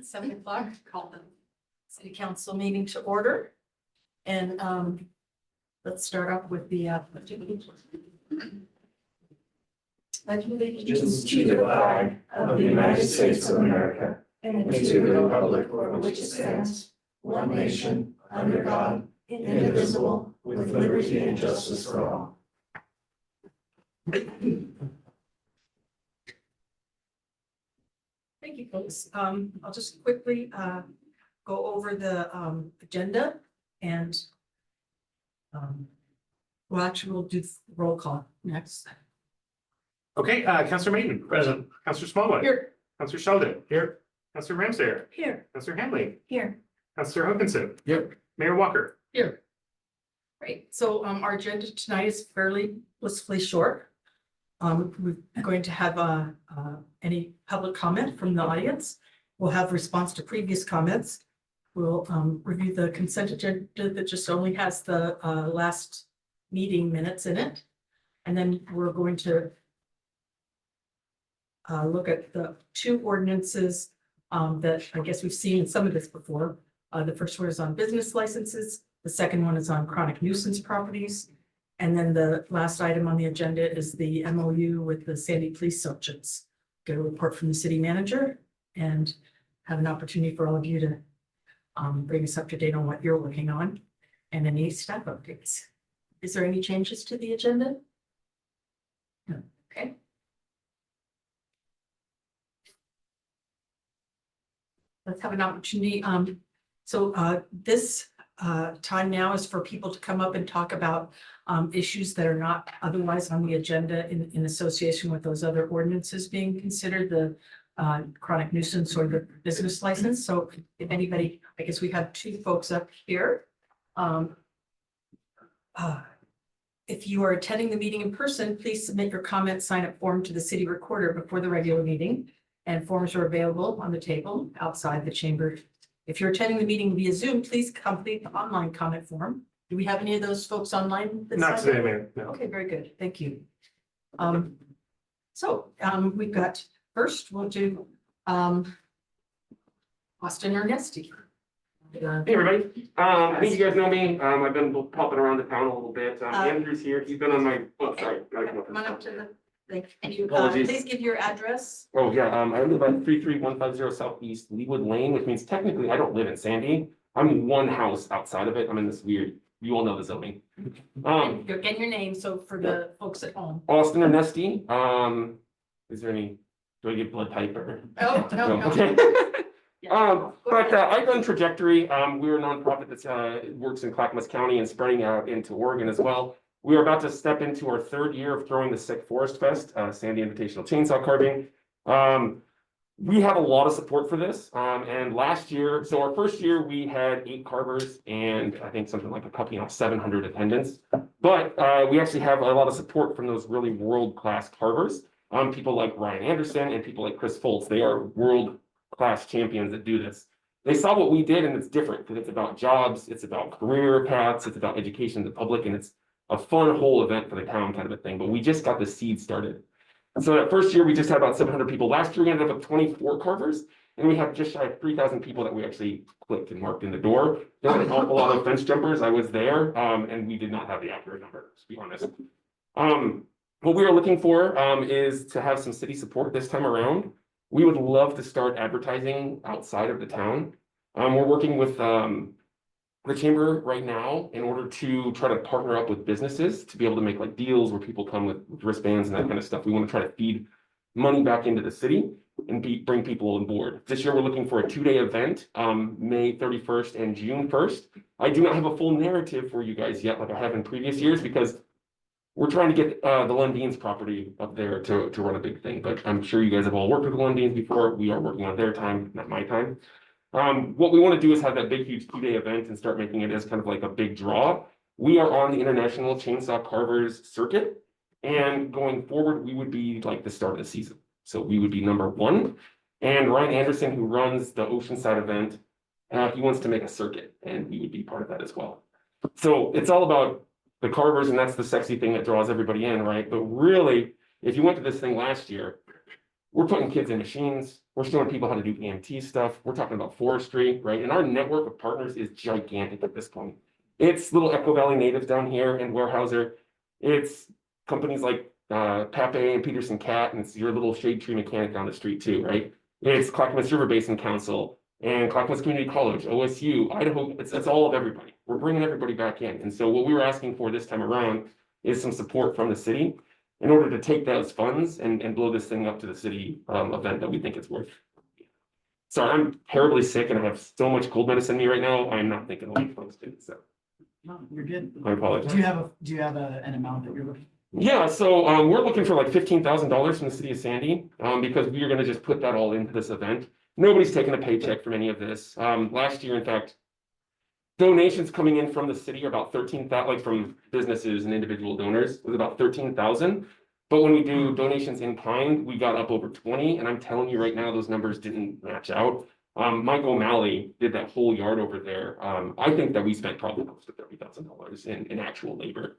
7 o'clock, call the city council meeting to order. And let's start off with the pledge of allegiance. Pledge of allegiance To the flag of the United States of America and to the republic for which it stands, one nation, under God, indivisible, with liberty and justice for all. Thank you, folks. I'll just quickly go over the agenda and we'll do roll call next. Okay, Councillor Mayton, present. Councillor Smallwood. Here. Councillor Sheldon. Here. Councillor Ramsdale. Here. Councillor Hanley. Here. Councillor Hutchinson. Yep. Mayor Walker. Here. Great. So our agenda tonight is fairly blissfully short. We're going to have any public comment from the audience. We'll have response to previous comments. We'll review the consent agenda that just only has the last meeting minutes in it. And then we're going to look at the two ordinances that I guess we've seen some of this before. The first one is on business licenses. The second one is on chronic nuisance properties. And then the last item on the agenda is the MOU with the Sandy Police Sergeants. Get a report from the city manager and have an opportunity for all of you to bring us up to date on what you're working on and any staff updates. Is there any changes to the agenda? No. Okay. Let's have an opportunity. So this time now is for people to come up and talk about issues that are not otherwise on the agenda in association with those other ordinances being considered, the chronic nuisance or the business license. So if anybody, I guess we have two folks up here. If you are attending the meeting in person, please submit your comment sign-up form to the city recorder before the regular meeting, and forms are available on the table outside the chamber. If you're attending the meeting via Zoom, please complete the online comment form. Do we have any of those folks online? Not today, man. No. Okay, very good. Thank you. We've got, first we'll do Austin Ernesti. Hey, everybody. I think you guys know me. I've been popping around the town a little bit. Andrew's here. He's been on my, oh, sorry. Come on up to the, thank you. Apologies. Please give your address. Oh, yeah. I live at 33150 Southeast Leewood Lane, which means technically I don't live in Sandy. I'm one house outside of it. I'm in this weird, you all know the zoning. And your name, so for the folks at home. Austin Ernesti. Is there any, do I get blood type or? Oh, no. Okay. Yeah. I run Trajectory. We're a nonprofit that works in Clackamas County and spreading out into Oregon as well. We are about to step into our third year of throwing the Sick Forest Fest, Sandy Invitational Chainsaw Carving. We have a lot of support for this. And last year, so our first year, we had 8 carvers and I think something like 700 attendants. But we actually have a lot of support from those really world-class carvers. People like Ryan Anderson and people like Chris Foltz. They are world-class champions that do this. They saw what we did and it's different because it's about jobs, it's about career paths, it's about education to the public, and it's a fun whole event for the town kind of a thing. But we just got the seed started. And so that first year we just had about 700 people. Last year we ended up with 24 carvers, and we have just shy of 3,000 people that we actually clicked and marked in the door. There were an awful lot of fence jumpers. I was there, and we did not have the accurate number, to be honest. What we are looking for is to have some city support this time around. We would love to start advertising outside of the town. We're working with the chamber right now in order to try to partner up with businesses to be able to make like deals where people come with wristbands and that kind of stuff. We want to try to feed money back into the city and bring people on board. This year, we're looking for a 2-day event, May 31st and June 1st. I do not have a full narrative for you guys yet, like I have in previous years, because we're trying to get the Lundin's property up there to run a big thing. But I'm sure you guys have all worked with the Lundin's before. We are working on their time, not my time. What we want to do is have that big, huge 2-day event and start making it as kind of like a big draw. We are on the International Chainsaw Carvers Circuit, and going forward, we would be like the start of the season. So we would be number 1. And Ryan Anderson, who runs the Oceanside event, he wants to make a circuit, and we would be part of that as well. So it's all about the carvers, and that's the sexy thing that draws everybody in, right? But really, if you went to this thing last year, we're putting kids in machines, We're showing people how to do EMT stuff. We're talking about forestry, right? And our network of partners is gigantic at this point. It's little Echo Valley natives down here and Weyerhaeuser. It's companies like Pape and Peterson Cat, and it's your little shade tree mechanic down the street too, right? It's Clackamas River Basin Council and Clackamas Community College, OSU, Idaho. It's all of everybody. We're bringing everybody back in. And so what we were asking for this time around is some support from the city in order to take those funds and blow this thing up to the city event that we think it's worth. Sorry, I'm terribly sick and I have so much cold medicine in me right now. I'm not thinking like folks do, so No, you're good. I apologize. Do you have an amount that you're looking? Yeah, so we're looking for like $15,000 from the city of Sandy, because we are gonna just put that all into this event. Nobody's taking a paycheck from any of this. Last year, in fact, donations coming in from the city are about 13,000, like from businesses and individual donors, was about 13,000. But when we do donations in kind, we got up over 20, and I'm telling you right now, those numbers didn't match out. Mike O'Malley did that whole yard over there. I think that we spent probably close to $30,000 in actual labor.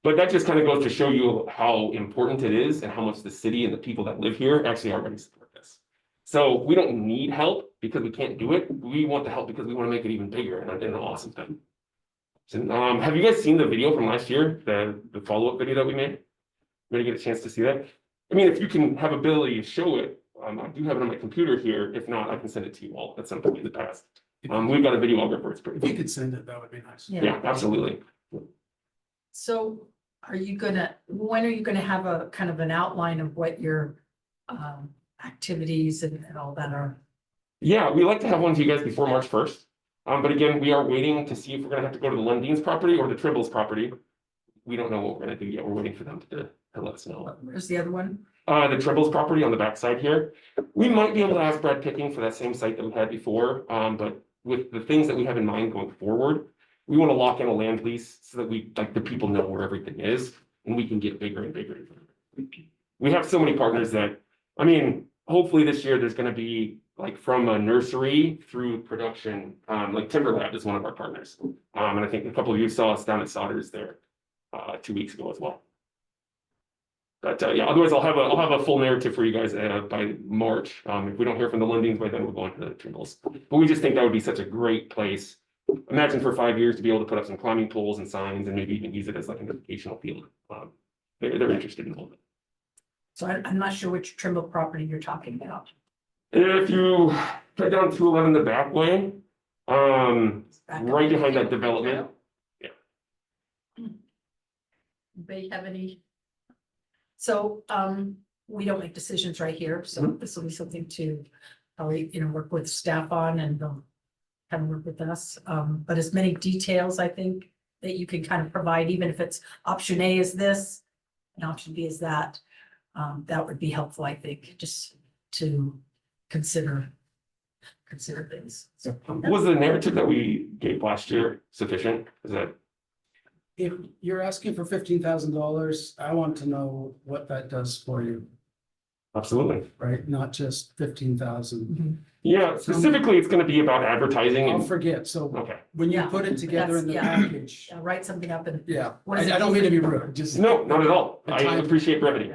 But that just kind of goes to show you how important it is and how much the city and the people that live here actually already support this. So we don't need help because we can't do it. We want the help because we want to make it even bigger and an awesome thing. So, have you guys seen the video from last year, the follow-up video that we made? You're gonna get a chance to see that. I mean, if you can have ability to show it, I do have it on my computer here. If not, I can send it to you all at some point in the past. We've got a videographer. It's pretty If you cool. could send it, that would be nice. Yeah, absolutely. So when are you gonna have a kind of an outline of what your activities and all that are? Yeah, we like to have one to you guys before March 1st. But again, we are waiting to see if we're gonna have to go to the Lundin's property or the Trimble's property. We don't know what we're gonna do yet. We're waiting for them to let us know. Where's the other one? The Trimble's property on the backside here. We might be able to ask Brad Picking for that same site that we had before. But with the things that we have in mind going forward, we want to lock in a land lease so that the people know where everything is and we can get bigger and bigger. We have so many partners that, I mean, hopefully this year there's gonna be like from a nursery through production, like Timber Lab is one of our partners. And I think a couple of you saw us down at Sodders there 2 weeks ago as well. But yeah, otherwise I'll have a full narrative for you guys by March. If we don't hear from the Lundins by then, we're going to the Trimbles. But we just think that would be such a great place. Imagine for 5 years to be able to put up some climbing poles and signs and maybe even use it as like an educational field. They're interested in all of it. So I'm not sure which Trimble property you're talking about. If you cut down 211 the back way, right behind that development. They have any? So, we don't make decisions right here, so this will be something to probably, work with staff on and they'll kind of work with us. But as many details, I think, that you can kind of provide, even if it's option A is this and option B is that, that would be helpful, I think, just to consider things. So, Was the narrative that we gave last year sufficient? Is that? If you're asking for $15,000, I want to know what that does for you, Absolutely. right? Not just 15,000. Yeah, specifically, it's gonna be about advertising I'll and, forget. So okay. when you Yeah, put it together in the that's- yeah. package, Write something up and yeah, What does it I don't do mean to for be you? rude, just. No, not at all. The I time- appreciate brevity.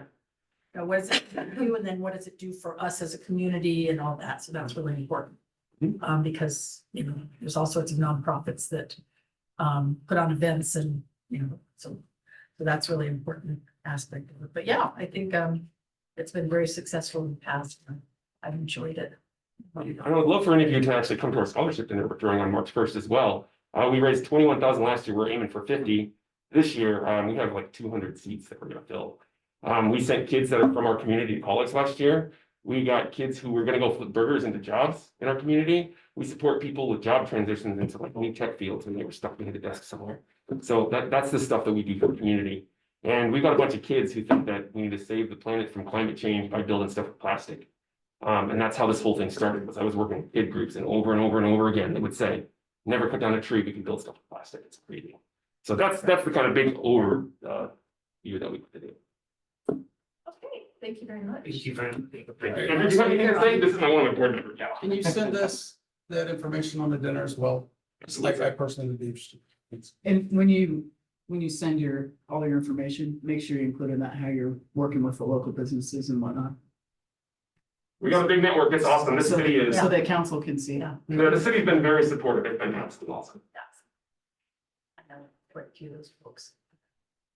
what does it do, and then what does it do for us as a community and all that, so that's really important. Mhm. Because, there's all sorts of nonprofits that put on events and, so that's really important aspect of it, but yeah, I think it's been very successful in the past. I've enjoyed it. I would love for any of you to actually come to our scholarship dinner we're throwing on March 1st as well. We raised 21,000 last year. We're aiming for 50. This year, we have like 200 seats that we're gonna fill. We sent kids that are from our community to college last year. We got kids who were gonna go flip burgers into jobs in our community. We support people with job transitions into like new tech fields and they were stuck behind a desk somewhere. So that's the stuff that we do for the community. And we've got a bunch of kids who think that we need to save the planet from climate change by building stuff with plastic. And that's how this whole thing started, was I was working with kid groups and over and over and over again, they would say, never cut down a tree, we can build stuff with plastic, it's crazy. So that's the kind of big view that we put to do. Okay, thank you very much. Thank you very much. And if you have anything to say, this is my one of my board member, yeah. Can you send us that information on the dinner as well? It's like I personally would be interested. And when you send all your information, make sure you include in that how you're working with the local businesses and whatnot. We got a big network, it's awesome, this city is, So that council can see. Yeah. the city's been very supportive, it's been absolutely awesome. I know quite a few of those folks.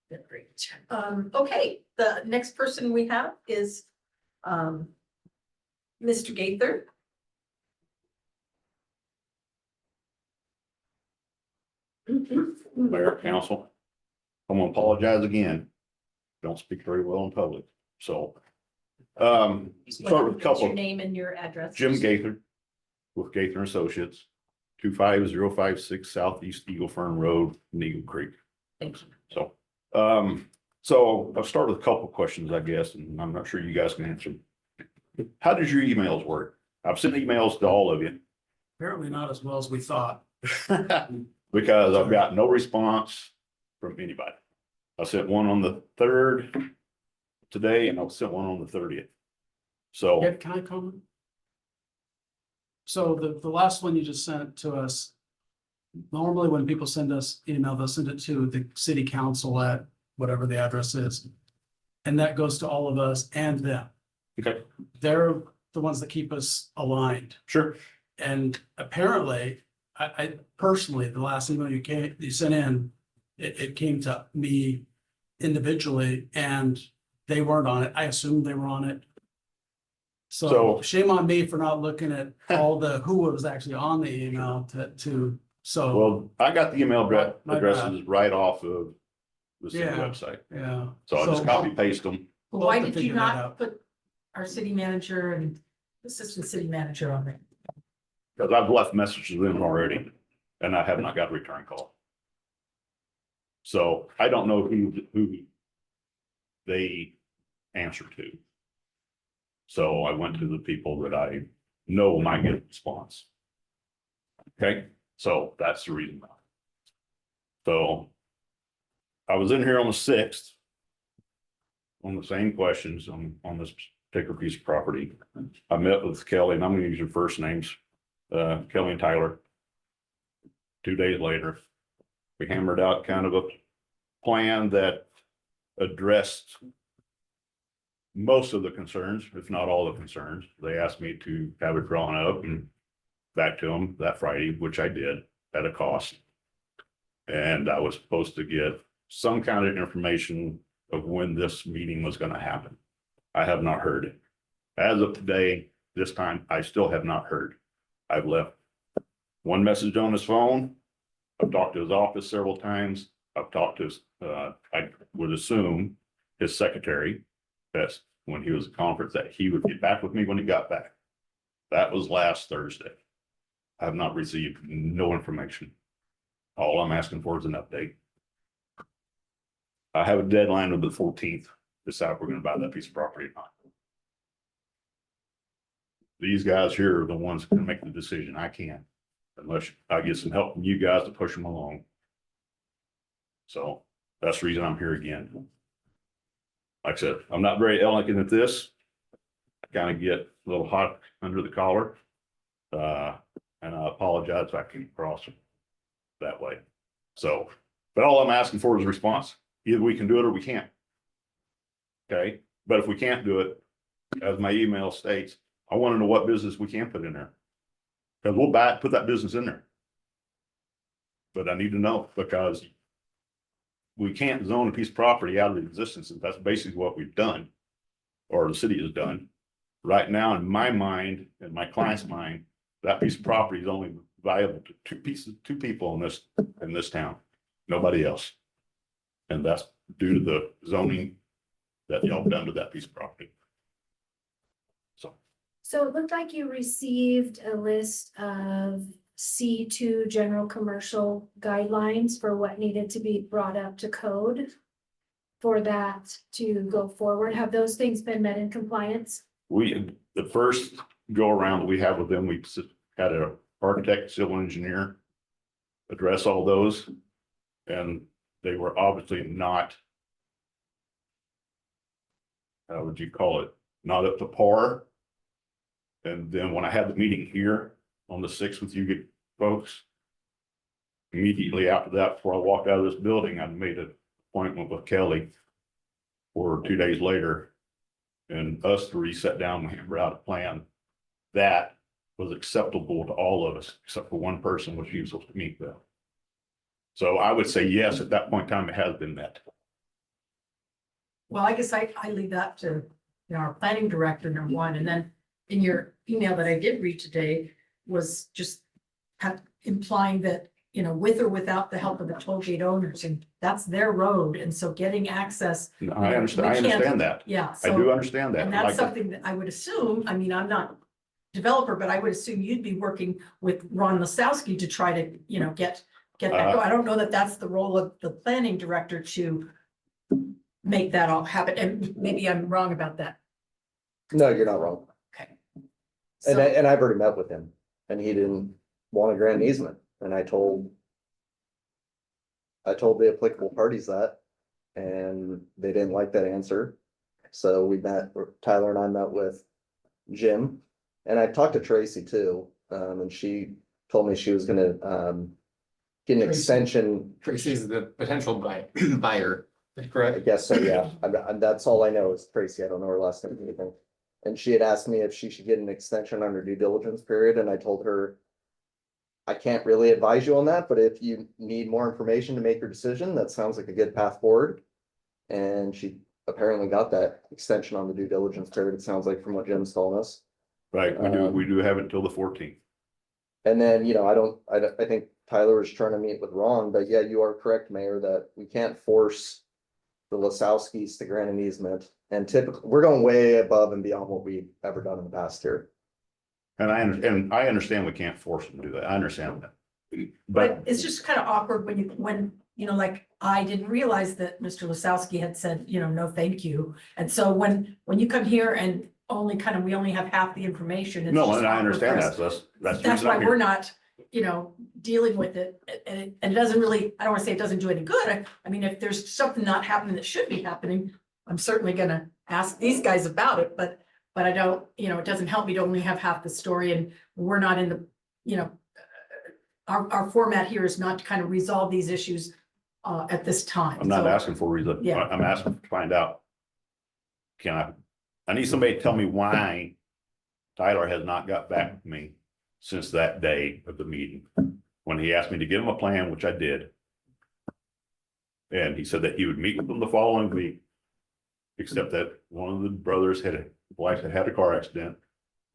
They're great. Okay, the next person we have is Mr. Gaither. Mayor, council, I'm gonna apologize again. Don't speak very well in public, so. Start with a What's couple. your name and your address? Jim Gaither with Gaither Associates, 25056 Southeast Eagle Fern Road, in Eagle Creek. Thank you. So I'll start with a couple questions, I guess, and I'm not sure you guys can answer. How does your emails work? I've sent emails to all of you. Apparently not as well as we thought. Because I've got no response from anybody. I sent one on the 3rd today, and I sent one on the 30th. So, Yeah, can I comment? So the last one you just sent to us. Normally, when people send us email, they'll send it to the city council at whatever the address is. And that goes to all of us and them. okay, They're the ones that keep us aligned. sure. And apparently, I personally, the last email you sent in, it came to me individually and they weren't on it. I assumed they were on it. So So- shame on me for not looking at all who was actually on the email so, Well, I got the email My addresses right off of the city Yeah. website. yeah. So I just copy paste them. Well, why We'll have to did you figure that not out. put our city manager and assistant city manager on there? Because I've left messages with them already, and I have not got a return call. So I don't know who they answer to. So I went to the people that I know might get a response. Okay, so that's the reason. So I was in here on the 6th on the same questions on this particular piece of property. I met with Kelly, and I'm gonna use your first names. Kelly and Tyler. 2 days later, we hammered out kind of a plan that addressed most of the concerns, if not all the concerns. They asked me to have it drawn up and back to them that Friday, which I did at a cost. And I was supposed to get some kind of information of when this meeting was gonna happen. I have not heard it. As of today, this time, I still have not heard. I've left one message on his phone. I've talked to his office several times. I've talked to his, I would assume his secretary. That's when he was at conference, that he would get back with me when he got back. That was last Thursday. I have not received no information. All I'm asking for is an update. I have a deadline of the 14th, decide if we're gonna buy that piece of property or not. These guys here are the ones who can make the decision. I can't, unless I get some help from you guys to push them along. So that's the reason I'm here again. Like I said, I'm not very elegant at this. I kind of get a little hot under the collar. And I apologize if I came across that way. So, but all I'm asking for is a response. Either we can do it or we can't. Okay, but if we can't do it, as my email states, I want to know what business we can put in there. Because we'll put that business in there. But I need to know, because we can't zone a piece of property out of existence, and that's basically what we've done. Or the city has done. Right now, in my mind, in my client's mind, that piece of property is only viable to two people in this town, nobody else. And that's due to the zoning that y'all done to that piece of property. So it looked like you received a list of C2 general commercial guidelines for what needed to be brought up to code for that to go forward. Have those things been met in compliance? The first go around that we have with them, we had an architect, civil engineer address all those. And they were obviously not, how would you call it, not up to par. And then when I had the meeting here on the 6th with you folks, immediately after that, before I walked out of this building, I made an appointment with Kelly for 2 days later. And us three sat down and hammered out a plan that was acceptable to all of us, except for one person, which he was supposed to meet with. So I would say yes, at that point in time, it has been met. Well, I guess I leave that to, you know, our planning director, number one, and then in your email that I did read today was just implying that, you know, with or without the help of the toll gate owners, and that's their road, and so getting access, I understand that. yeah. I So, do understand that. and Like, that's something that I would assume, I mean, I'm not developer, but I would assume you'd be working with Ron Lasowski to try to, you know, get that. I don't know that that's the role of the planning director to make that all happen, and maybe I'm wrong about that. No, you're not wrong. Okay. And So, and I've already met with him and he didn't want to grant an easement. And I told the applicable parties that, and they didn't like that answer. So we met, Tyler and I met with Jim, and I talked to Tracy too. And she told me she was gonna, get an Tracy. extension. Tracy's the potential buyer, I correct? guess so, yeah. That's all I know is Tracy. I don't know her last name or anything. And she had asked me if she should get an extension on her due diligence period, and I told her I can't really advise you on that, but if you need more information to make your decision, that sounds like a good path forward. And she apparently got that extension on the due diligence period, it sounds like from what Jim's telling us. right, we do have it until the 14th. And then, you know, I think Tyler was trying to meet with Ron, but yeah, you are correct, Mayor, that we can't force the Lasowskis to grant an easement. And typically, we're going way above and beyond what we've ever done in the past here. And I understand we can't force them to do that. I understand that. but But it's just kind of awkward when, you know, like, I didn't realize that Mr. Lasowski had said, you know, no, thank you. And so when you come here and we only have half the information. it's no, just and I awkward understand for that. us. So that's the That's reason why I'm we're here. not, you know, dealing with it, and it doesn't really, I don't wanna say it doesn't do any good. I mean, if there's something not happening that should be happening, I'm certainly gonna ask these guys about it, but I don't, you know, it doesn't help me to only have half the story, and we're not in the, you know, our format here is not to kind of resolve these issues at this time. I'm not So, asking for a reason. Yeah. I'm asking to find out. I need somebody to tell me why Tyler has not got back to me since that day of the meeting. When he asked me to give him a plan, which I did. And he said that he would meet with them the following week. Except that one of the brothers wife had a car accident.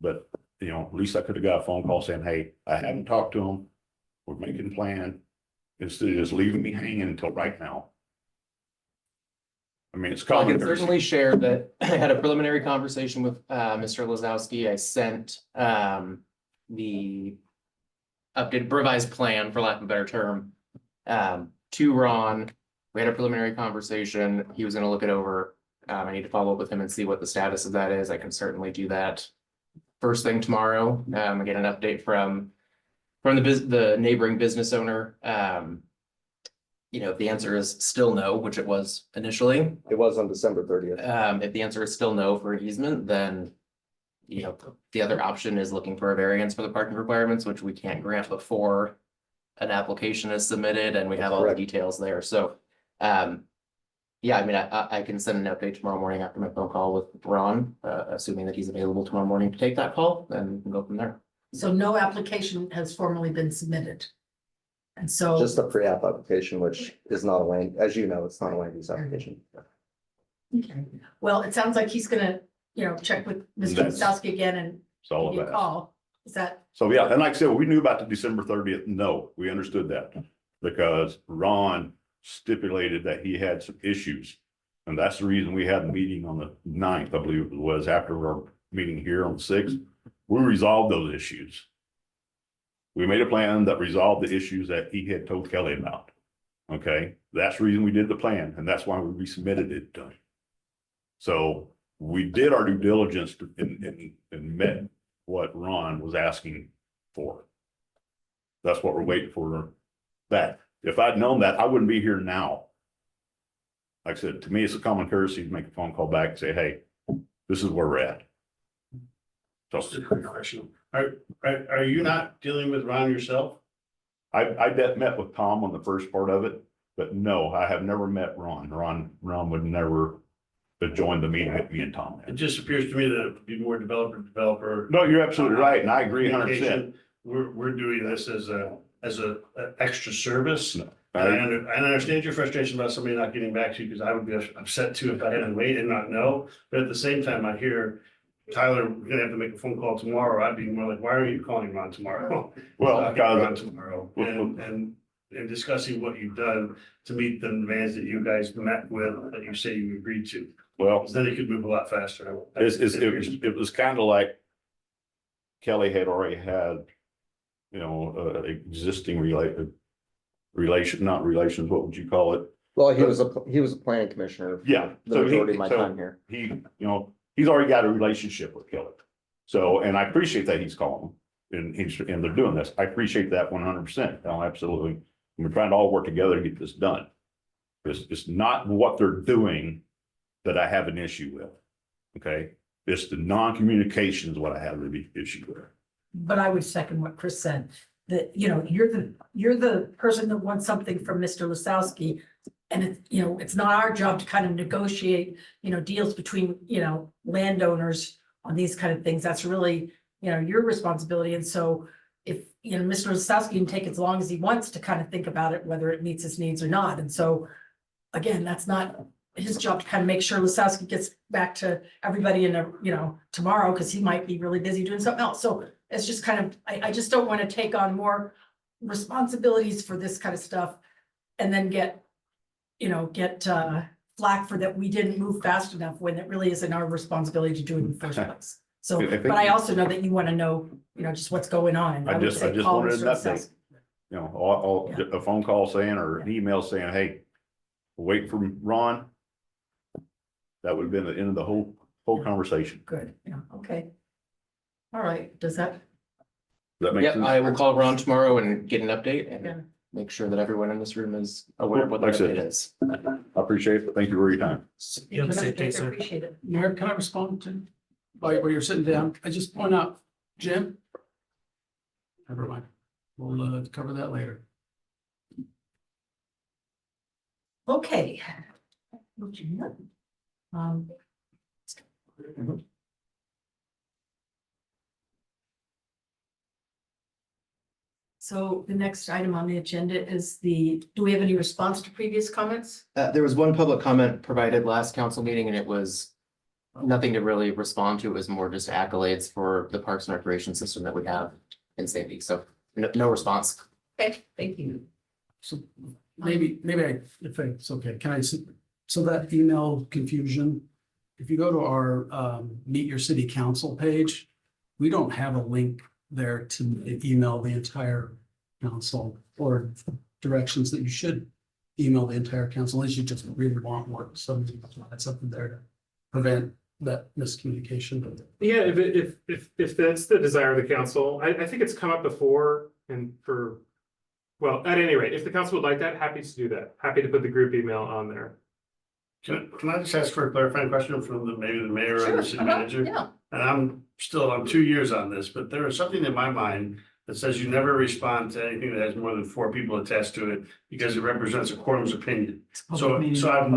But, you know, at least I could have got a phone call saying, hey, I haven't talked to him. We're making a plan. Instead of just leaving me hanging until right now. I mean, it's I common can courtesy. certainly share that I had a preliminary conversation with Mr. Lazowski. I sent the updated revised plan, for lack of a better term, to Ron. We had a preliminary conversation. He was gonna look it over. I need to follow up with him and see what the status of that is. I can certainly do that first thing tomorrow. Get an update from the neighboring business owner. You know, if the answer is still no, which it was initially, It was on December 30th. if the answer is still no for an easement, then, you know, the other option is looking for a variance for the parking requirements, which we can't grant before an application is submitted and we have all the Correct. details there. So, yeah, I mean, I can send an update tomorrow morning after my phone call with Ron, assuming that he's available tomorrow morning to take that call, and we can go from there. so no application has formally been submitted. And so. Just a pre-app application, which is not a land, as you know, it's not a land use application. Okay, well, it sounds like he's gonna, you know, check with Mr. That's- Lasowski again and It's all give you a about. call. Is that, So, yeah, and like I said, we knew about the December 30th. No, we understood that. Because Ron stipulated that he had some issues. And that's the reason we had a meeting on the 9th, I believe it was, after our meeting here on the 6th. We resolved those issues. We made a plan that resolved the issues that he had told Kelly about. Okay, that's the reason we did the plan, and that's why we resubmitted it to him. So we did our due diligence and met what Ron was asking for. That's what we're waiting for back. If I'd known that, I wouldn't be here now. Like I said, to me, it's a common courtesy to make a phone call back and say, hey, this is where we're at. Just So a quick question. Are you not dealing with Ron yourself? I met with Tom on the first part of it, but no, I have never met Ron. Ron would never to join the meeting with me and Tom. It just appears to me that it would be more developer. No, you're absolutely right, and I agree 100%. communication. We're doing this as a extra service. And I I- understand your frustration about somebody not getting back to you, because I would be upset too if I had to wait and not know. But at the same time, I hear Tyler, we're gonna have to make a phone call tomorrow. I'd be more like, why are you calling Ron tomorrow? Well, I'll get Ron because, tomorrow and discussing what you've done to meet the demands that you guys met with, that you say you agreed to. well, 'Cause then it could move a lot faster. it was kind of like Kelly had already had, existing relations, not relations, what would you call it? Well, he was a planning commissioner. for Yeah. The so majority of my so time here. He's already got a relationship with Kelly. So, and I appreciate that he's calling and they're doing this. I appreciate that 100%. No, absolutely. We're trying to all work together to get this done. It's not what they're doing that I have an issue with. Okay? It's the non-communication is what I have the issue with. But I would second what Chris said, that, you're the person that wants something from Mr. Lasowski. And it's not our job to kind of negotiate, deals between, landowners on these kind of things. That's really, your responsibility. And so if, Mr. Lasowski can take as long as he wants to kind of think about it, whether it meets his needs or not. And so, again, that's not his job to kind of make sure Lasowski gets back to everybody tomorrow, because he might be really busy doing something else. So it's just kind of, I just don't want to take on more responsibilities for this kind of stuff and then get flack for that we didn't move fast enough when it really isn't our responsibility to do it in the first place. So, I think- but I also know that you want to know, just what's going on. And I would just say call wanted an Mr. update. Lasowski. A phone call saying, or an email saying, hey, wait for Ron. That would have been the end of the whole conversation. Good, yeah, okay. All right, does that, Does that make Yep, sense? I will call Ron tomorrow and get an update Yeah. and make sure that everyone in this room is aware of what the Like I said. update is. I appreciate it. Thank you for your time. You have a safe day, I sir. appreciate it. Mayor, can I respond to, while you're sitting down? I just point out, Jim? Never mind. We'll cover that later. Okay. So the next item on the agenda is do we have any response to previous comments? There was one public comment provided last council meeting and it was nothing to really respond to. It was more just accolades for the Parks and Recreation system that we have in Sandy. So no response. Okay, thank you. So maybe if it's okay, can I, so that email confusion, if you go to our Meet Your City Council page, we don't have a link there to email the entire council or directions that you should email the entire council, unless you just really want one. So that's something there to prevent that miscommunication. Yeah, if that's the desire of the council, I think it's come up before and well, at any rate, if the council would like that, happy to do that. Happy to put the group email on there. Can I just ask for a clarifying question from maybe the mayor or the city manager? Yeah, And I'm 2 years on this, but there is something in my mind that says you never respond to anything that has more than 4 people attached to it because it represents a quorum's opinion. So I've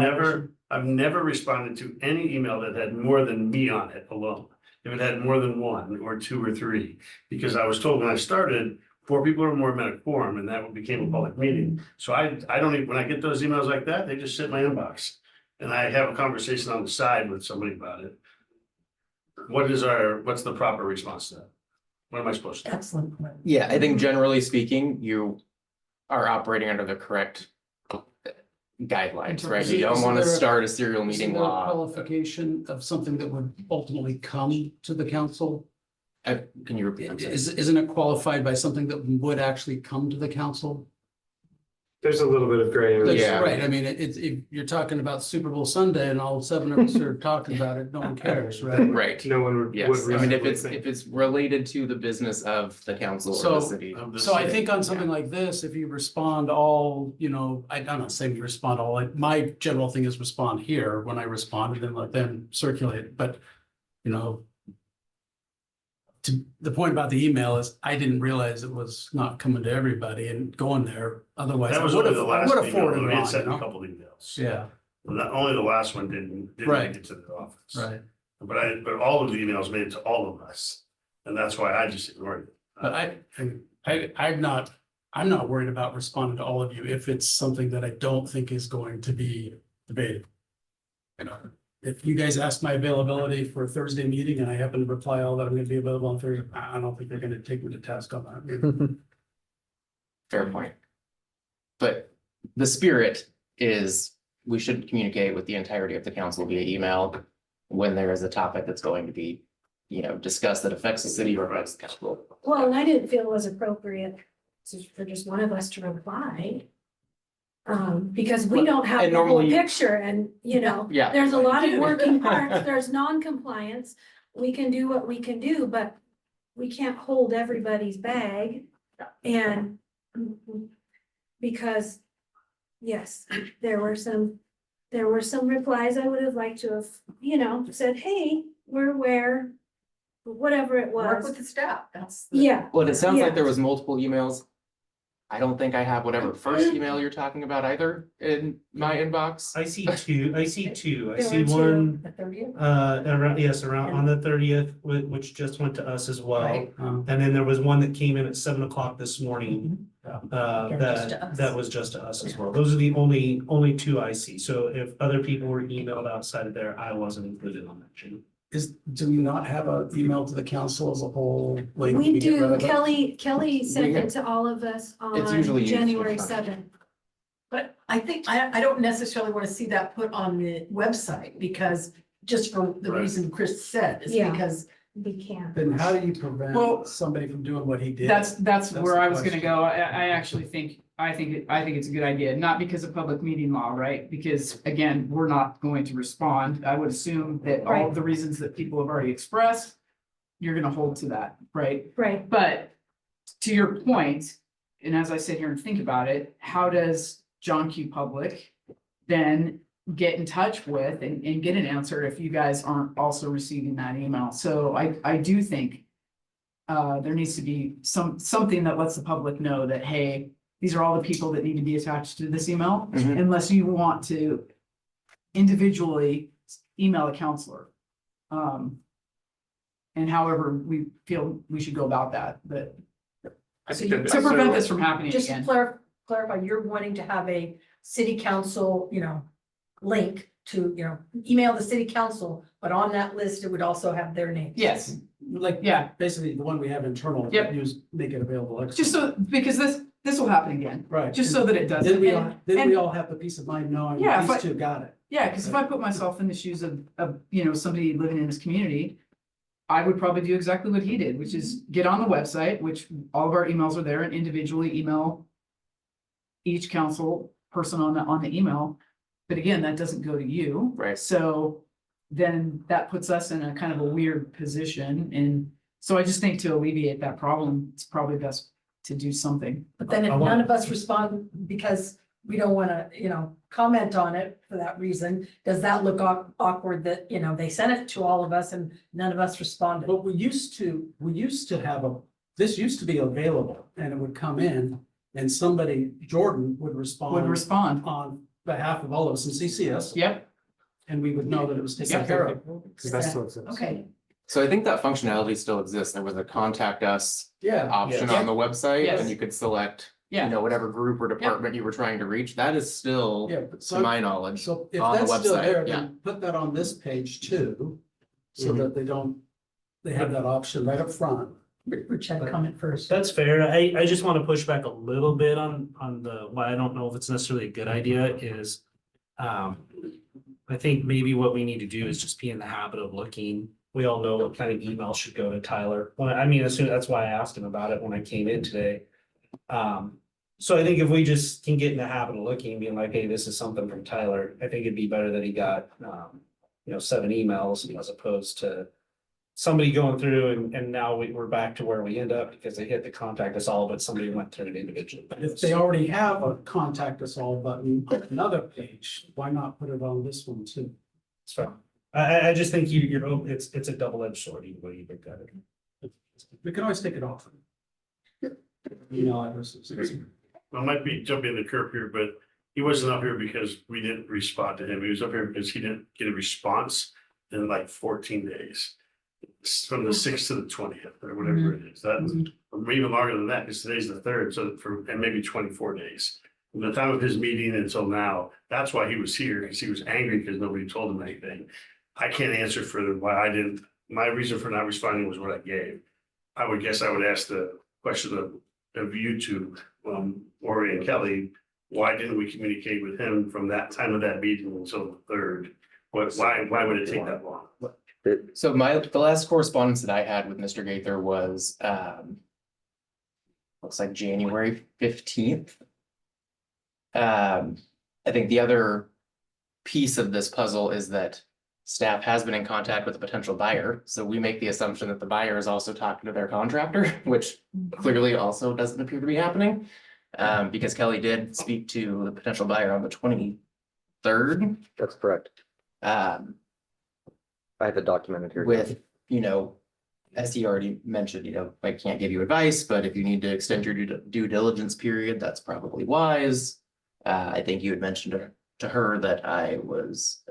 never responded to any email that had more than me on it alone. If it had more than 1 or 2 or 3, because I was told when I started, 4 people or more meant a quorum, and that became a public meeting. So I don't even, when I get those emails like that, they just sit in my inbox. And I have a conversation on the side with somebody about it. What's the proper response to that? What am I supposed to do? excellent. Yeah, I think generally speaking, you are operating under the correct guidelines, right? You don't want to start a serial meeting Isn't there a law. qualification of something that would ultimately come to the council? Can you repeat? I'm sorry. Isn't it qualified by something that would actually come to the council? There's a little bit of gray area. Yeah. Right, I mean, if you're talking about Super Bowl Sunday and all 7 of us are talking about it, no one cares, right? Right. No one would. Yes, I mean, if reasonably think. it's related to the business of the council or So- the city. So I think on something like this, if you respond all, I'm not saying you respond all, like, my general thing is respond here when I responded and let them circulate, it. But, to the point about the email is I didn't realize it was not coming to everybody and going there. Otherwise, That I was would only have, the I last would have email, forwarded we it had on, sent you a know? couple emails. Yeah, Not only the last one didn't Right. make it to the office. Right. But all of the emails made it to all of us, and that's why I just ignored it. But I'm not worried about responding to all of you if it's something that I don't think is going to be debated. You know, if you guys ask my availability for a Thursday meeting and I happen to reply all that I'm gonna be available on Thursday, I don't think they're gonna take me to task on that. Fair point. But the spirit is we should communicate with the entirety of the council via email when there is a topic that's going to be, discussed that affects the city or affects the council. Well, and I didn't feel it was appropriate for just one of us to reply. Because we don't have And the whole normally- picture and, Yeah. there's a lot of working parts, there's non-compliance. We can do what we can do, but we can't hold everybody's bag. And because, yes, there were some replies I would have liked to have, said, hey, we're aware. Whatever it Work was, with the staff, that's. the- yeah, Well, it sounds like Yeah. there was multiple emails. I don't think I have whatever first email you're talking about either in my inbox. I see two, I see two, I There see were two. one, The 30th? around on the 30th, which just went to us as well. Right. And then there was one that came in at 7 o'clock this morning, Again, just to us. that was just to us as well. Those are the only two I see. So if other people were emailed outside of there, I wasn't included on that chain. Do we not have an email to the council as a whole? Like, we get rid do, of it? Kelly sent We- it to all of us It's on usually used for January fun. 7th. But I think, I don't necessarily want to see that put on the website because just for the Right. reason Chris said, is Yeah. because We can. Then how do you prevent Well, somebody from doing what he did? That's That's where the I was gonna question. go. I actually think, I think it's a good idea, not because of public meeting law, right? Because again, we're not going to respond. I would assume that all of the reasons that people have already expressed, you're gonna hold to that, right? Right, But to your point, and as I sit here and think about it, how does John Q. Public then get in touch with and get an answer if you guys aren't also receiving that email? So I do think there needs to be something that lets the public know that, hey, these are all the people that need to be attached to this email, Mhm. unless you want to individually email a counselor. And however we feel we should go about that, but I think that. to prevent this from happening just to again. clarify, you're wanting to have a city council, link to, email the city council, but on that list, it would also have their name. Yes, Like, yeah, basically the one we have internal. Yep. Make it available. just so, because this will happen again, Right. just so that it doesn't. Then we And- all have the peace of mind knowing Yeah, these but- two got it. Yeah, because if I put myself in the shoes of, somebody living in this community, I would probably do exactly what he did, which is get on the website, which all of our emails are there, and individually email each council person on the email. But again, that doesn't go to you. Right. So then that puts us in a kind of a weird position. And so I just think to alleviate that problem, it's probably best to do something. But then if I want- none of us respond because we don't want to, comment on it for that reason, does that look awkward that, they sent it to all of us and none of us responded? But we used to have this used to be available and it would come in and somebody, Jordan would respond. Would respond. On behalf of all of us and CC us. Yep. And we would know that it was taken Yep. care of. Is that- Okay, So I think that functionality still exists. There was a contact us Yeah. option Yes. on the website Yes. and you could select, Yeah. whatever group or department you were trying to reach. That is still, Yeah, but to so, my knowledge. so if on the that's still website, there, yeah. then put that on this page too. So Mhm. that they have that option right up front. Rich had a comment first. That's fair. I just want to push back a little bit on why I don't know if it's necessarily a good idea is. I think maybe what we need to do is just be in the habit of looking. We all know what kind of email should go to Tyler. Well, I mean, that's why I asked him about it when I came in today. So I think if we just can get in the habit of looking, being like, hey, this is something from Tyler, I think it'd be better that he got 7 emails as opposed to. Somebody going through and now we're back to where we end up because they hit the contact us all, but somebody went through it individually. If they already have a contact us all button, on another page, why not put it on this one too? It's fine. I just think it's a double-edged sword, either way you look at it. We can always take it off. Email addresses. I might be jumping the curb here, but he wasn't up here because we didn't respond to him. He was up here because he didn't get a response in like 14 days. It's from the 6th to the 20th or whatever it is. That was, or even longer than that, because today's the 3rd, so and maybe 24 days. From the time of his meeting until now, that's why he was here, because he was angry because nobody told him anything. I can't answer for why I didn't, my reason for not responding was what I gave. I would guess I would ask the question of you two, Ori and Kelly, why didn't we communicate with him from that time of that meeting until the 3rd? Why would it take that long? So the last correspondence that I had with Mr. Gaither was, looks like January 15th. I think the other piece of this puzzle is that staff has been in contact with a potential buyer, so we make the assumption that the buyer is also talking to their contractor, which clearly also doesn't appear to be happening. Because Kelly did speak to the potential buyer on the 23rd. That's correct. I have it documented here. With, as he already mentioned, I can't give you advice, but if you need to extend your due diligence period, that's probably wise. I think you had mentioned to her that I was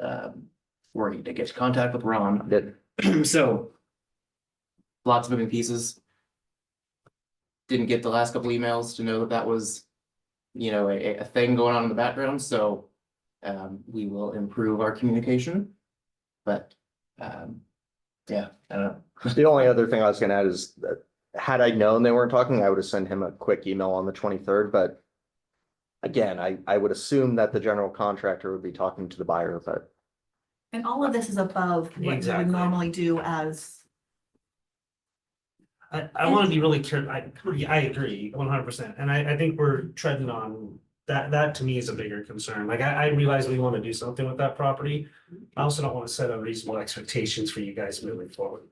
working to get in contact with Ron. Did. So lots of moving pieces. Didn't get the last couple emails to know that was, a thing going on in the background, so we will improve our communication. But yeah, I don't know. The only other thing I was gonna add is that had I known they weren't talking, I would have sent him a quick email on the 23rd, but again, I would assume that the general contractor would be talking to the buyer, but And all of this is above what you would Exactly. normally do as. I want to be really careful. I agree 100%. And I think we're treading on that to me is a bigger concern. Like I realize we want to do something with that property. I also don't want to set unreasonable expectations for you guys moving forward.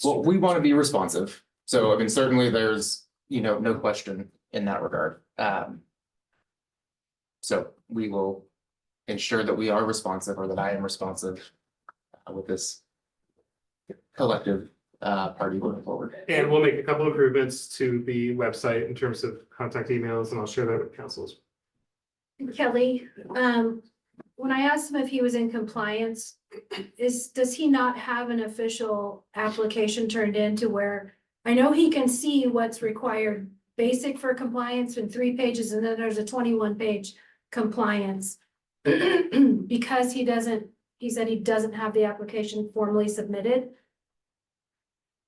Well, we want to be responsive. So I mean, certainly there's, no question in that regard. So we will ensure that we are responsive, or that I am responsive with this collective party moving forward. And we'll make a couple improvements to the website in terms of contact emails, and I'll share that with councils. Kelly, when I asked him if he was in compliance, does he not have an official application turned in to where I know he can see what's required basic for compliance in 3 pages, and then there's a 21-page compliance. Because he said he doesn't have the application formally submitted.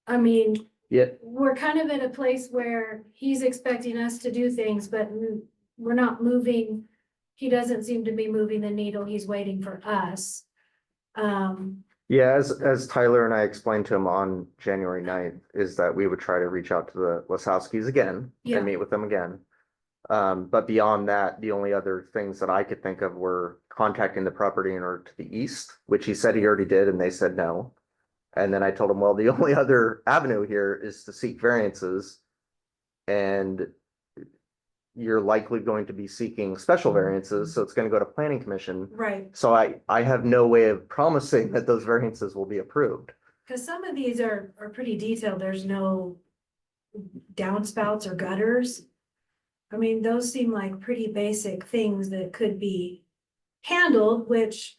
I mean, yeah, we're kind of in a place where he's expecting us to do things, but we're not moving. He doesn't seem to be moving the needle. He's waiting for us. yeah, as Tyler and I explained to him on January 9th, is that we would try to reach out to the Lasowskis again Yeah. and meet with them again. But beyond that, the only other things that I could think of were contacting the property owner to the east, which he said he already did, and they said no. And then I told him, well, the only other avenue here is to seek variances. And you're likely going to be seeking special variances, so it's gonna go to planning commission. Right, So I have no way of promising that those variances will be approved. because some of these are pretty detailed. There's no downspouts or gutters. I mean, those seem like pretty basic things that could be handled, which,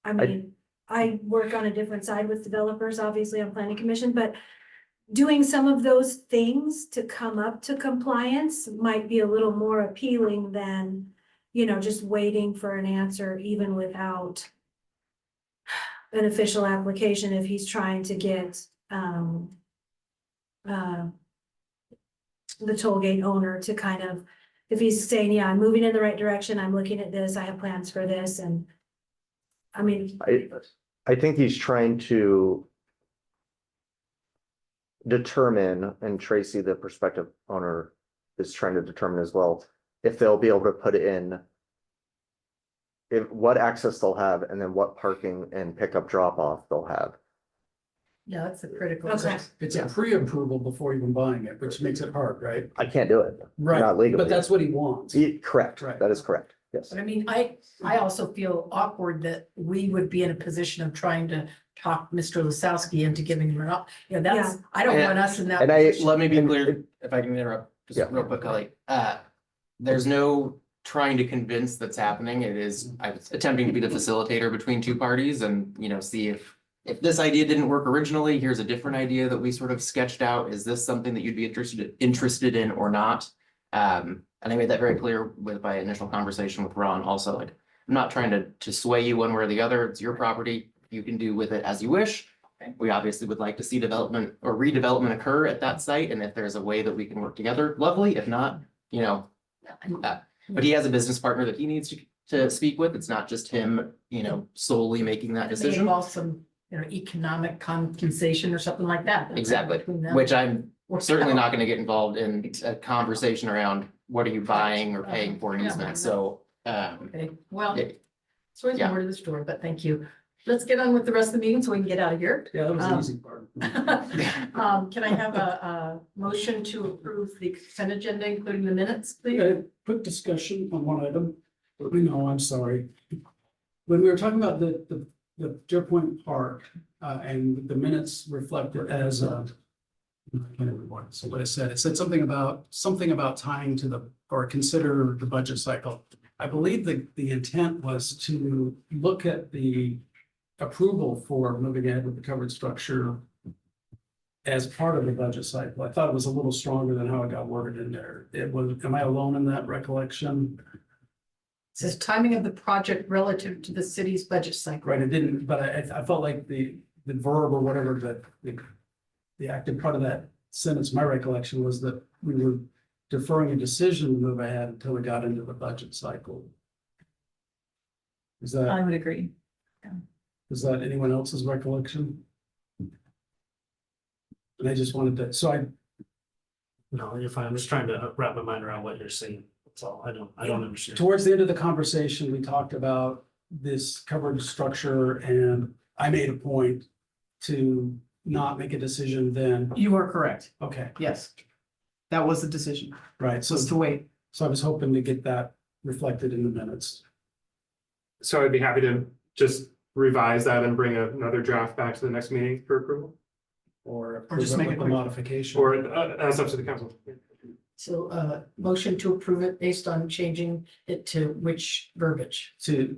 I mean, I work on a different side with developers, obviously on planning commission, but doing some of those things to come up to compliance might be a little more appealing than, just waiting for an answer even without an official application if he's trying to get, the toll gate owner to kind of, if he's saying, yeah, I'm moving in the right direction, I'm looking at this, I have plans for this, and I mean, I think he's trying to determine, and Tracy, the prospective owner, is trying to determine as well, if they'll be able to put in what access they'll have, and then what parking and pickup drop off they'll have. Yeah, that's a critical. Okay. It's a pre-approval before even buying it, which makes it hard, right? I can't do it. Right, Not legally. but that's what he wants. Correct, Right. that is correct, yes. But I mean, I also feel awkward that we would be in a position of trying to talk Mr. Lasowski into giving him that's, I don't want us in that. And I- position. Let me be clear, if I can interrupt, just Yeah. real quick, Kelly. There's no trying to convince that's happening. It is, I'm attempting to be the facilitator between two parties and, you know, see if this idea didn't work originally, here's a different idea that we sort of sketched out. Is this something that you'd be interested in or not? And I made that very clear with my initial conversation with Ron also, like, I'm not trying to sway you one way or the other. It's your property. You can do with it as you wish. We obviously would like to see development or redevelopment occur at that site. And if there's a way that we can work together, lovely. If not, you know, but he has a business partner that he needs to speak with. It's not just him, you know, solely making that It may decision. involve some, you know, economic compensation or something like that. That's Exactly, between them. which I'm Work certainly out. not gonna get involved in a conversation around what are you buying or paying for an Yeah. easement, so. Okay, well, Yeah. it's always Yeah. more to the story, but thank you. Let's get on with the rest of the meeting so we can get out of here. Yeah, that was the Um, easy part. Can I have a motion to approve the consent agenda, including the minutes, please? Quick discussion on one item. No, I'm sorry. When we were talking about the Deer Point Park, and the minutes reflected as, I can't remember what, so what it said something about tying to the, or consider the budget cycle. I believe the intent was to look at the approval for moving ahead with the covered structure as part of the budget cycle. I thought it was a little stronger than how it got worded in there. It was, am I alone in that recollection? It says timing of the project relative to the city's budget cycle. Right, it didn't, but I felt like the verb or whatever, that the active part of that sentence, my recollection was that we were deferring a decision to move ahead until we got into the budget cycle. Is I that, would agree. is that anyone else's recollection? And I just wanted to, so I, No, you're fine. I'm just trying to wrap my mind around what you're saying. That's all. I don't understand. towards the end of the conversation, we talked about this covered structure, and I made a point to not make a decision then. You are correct. Okay, Yes. That was the decision, right, was to wait. so I was hoping to get that reflected in the minutes. So I'd be happy to just revise that and bring another draft back to the next meeting for approval, Or just make it a quick. modification. or that's up to the council. So, motion to approve it based on changing it to which verbiage? To